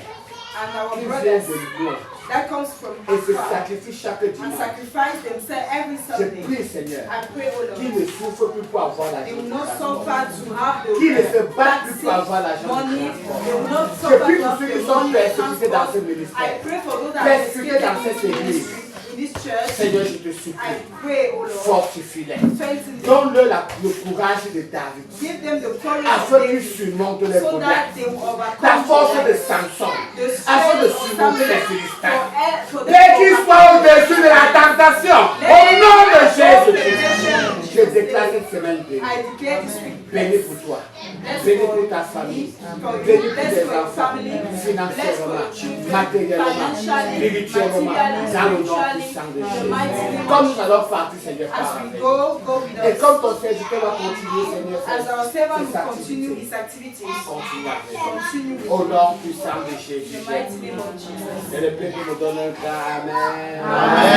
Speaker 1: qui viennent de loin
Speaker 2: that comes from
Speaker 1: et se sacrifient chaque
Speaker 2: and
Speaker 1: dimanche.
Speaker 2: sacrifice themselves every
Speaker 1: Je
Speaker 2: Sunday.
Speaker 1: prie, Seigneur,
Speaker 2: I pray, O
Speaker 1: qu'ils
Speaker 2: Lord,
Speaker 1: ne souffrent plus pour avoir
Speaker 2: they
Speaker 1: l'argent.
Speaker 2: will not suffer to have the
Speaker 1: Qu'ils ne se battent plus
Speaker 2: taxi,
Speaker 1: pour avoir l'argent.
Speaker 2: money. They will not
Speaker 1: Je
Speaker 2: suffer
Speaker 1: prie
Speaker 2: to
Speaker 1: pour
Speaker 2: have
Speaker 1: ceux
Speaker 2: the
Speaker 1: qui sont
Speaker 2: money,
Speaker 1: persécutés dans ce
Speaker 2: transport. I
Speaker 1: ministère.
Speaker 2: pray for those that are
Speaker 1: Persécutés dans cette
Speaker 2: persecuted
Speaker 1: église.
Speaker 2: in this church.
Speaker 1: Seigneur, je te
Speaker 2: I
Speaker 1: supplie,
Speaker 2: pray, O Lord,
Speaker 1: fortifie-les.
Speaker 2: strengthen them.
Speaker 1: Donne-leur le courage de David,
Speaker 2: Give them the courage
Speaker 1: afin
Speaker 2: of
Speaker 1: qu'ils
Speaker 2: David,
Speaker 1: surmontent les
Speaker 2: so
Speaker 1: problèmes.
Speaker 2: that they will overcome
Speaker 1: La force de
Speaker 2: the
Speaker 1: Samson,
Speaker 2: strength
Speaker 1: afin de
Speaker 2: of
Speaker 1: surmonter les
Speaker 2: Samuel
Speaker 1: Philistins.
Speaker 2: for
Speaker 1: Et qu'ils soient au-dessus de la tentation. Au nom de Jésus-Christ. Je déclare cette semaine bénie.
Speaker 2: I declare this week
Speaker 1: Béni pour toi. Béni pour ta famille. Béni pour tes enfants. Financièrement, matériellement, spirituellement, dans le nom puissant de Jésus. Comme nous allons partir, Seigneur, par
Speaker 2: as
Speaker 1: la
Speaker 2: we
Speaker 1: paix.
Speaker 2: go with
Speaker 1: Et
Speaker 2: us.
Speaker 1: comme ton serviteur va continuer, Seigneur,
Speaker 2: As our servant
Speaker 1: ses
Speaker 2: will continue
Speaker 1: activités,
Speaker 2: his activities,
Speaker 1: continue avec nous.
Speaker 2: continue with
Speaker 1: Au nom puissant de
Speaker 2: the
Speaker 1: Jésus.
Speaker 2: mighty name of Jesus.
Speaker 1: Et le peuple nous donne un grand Amen.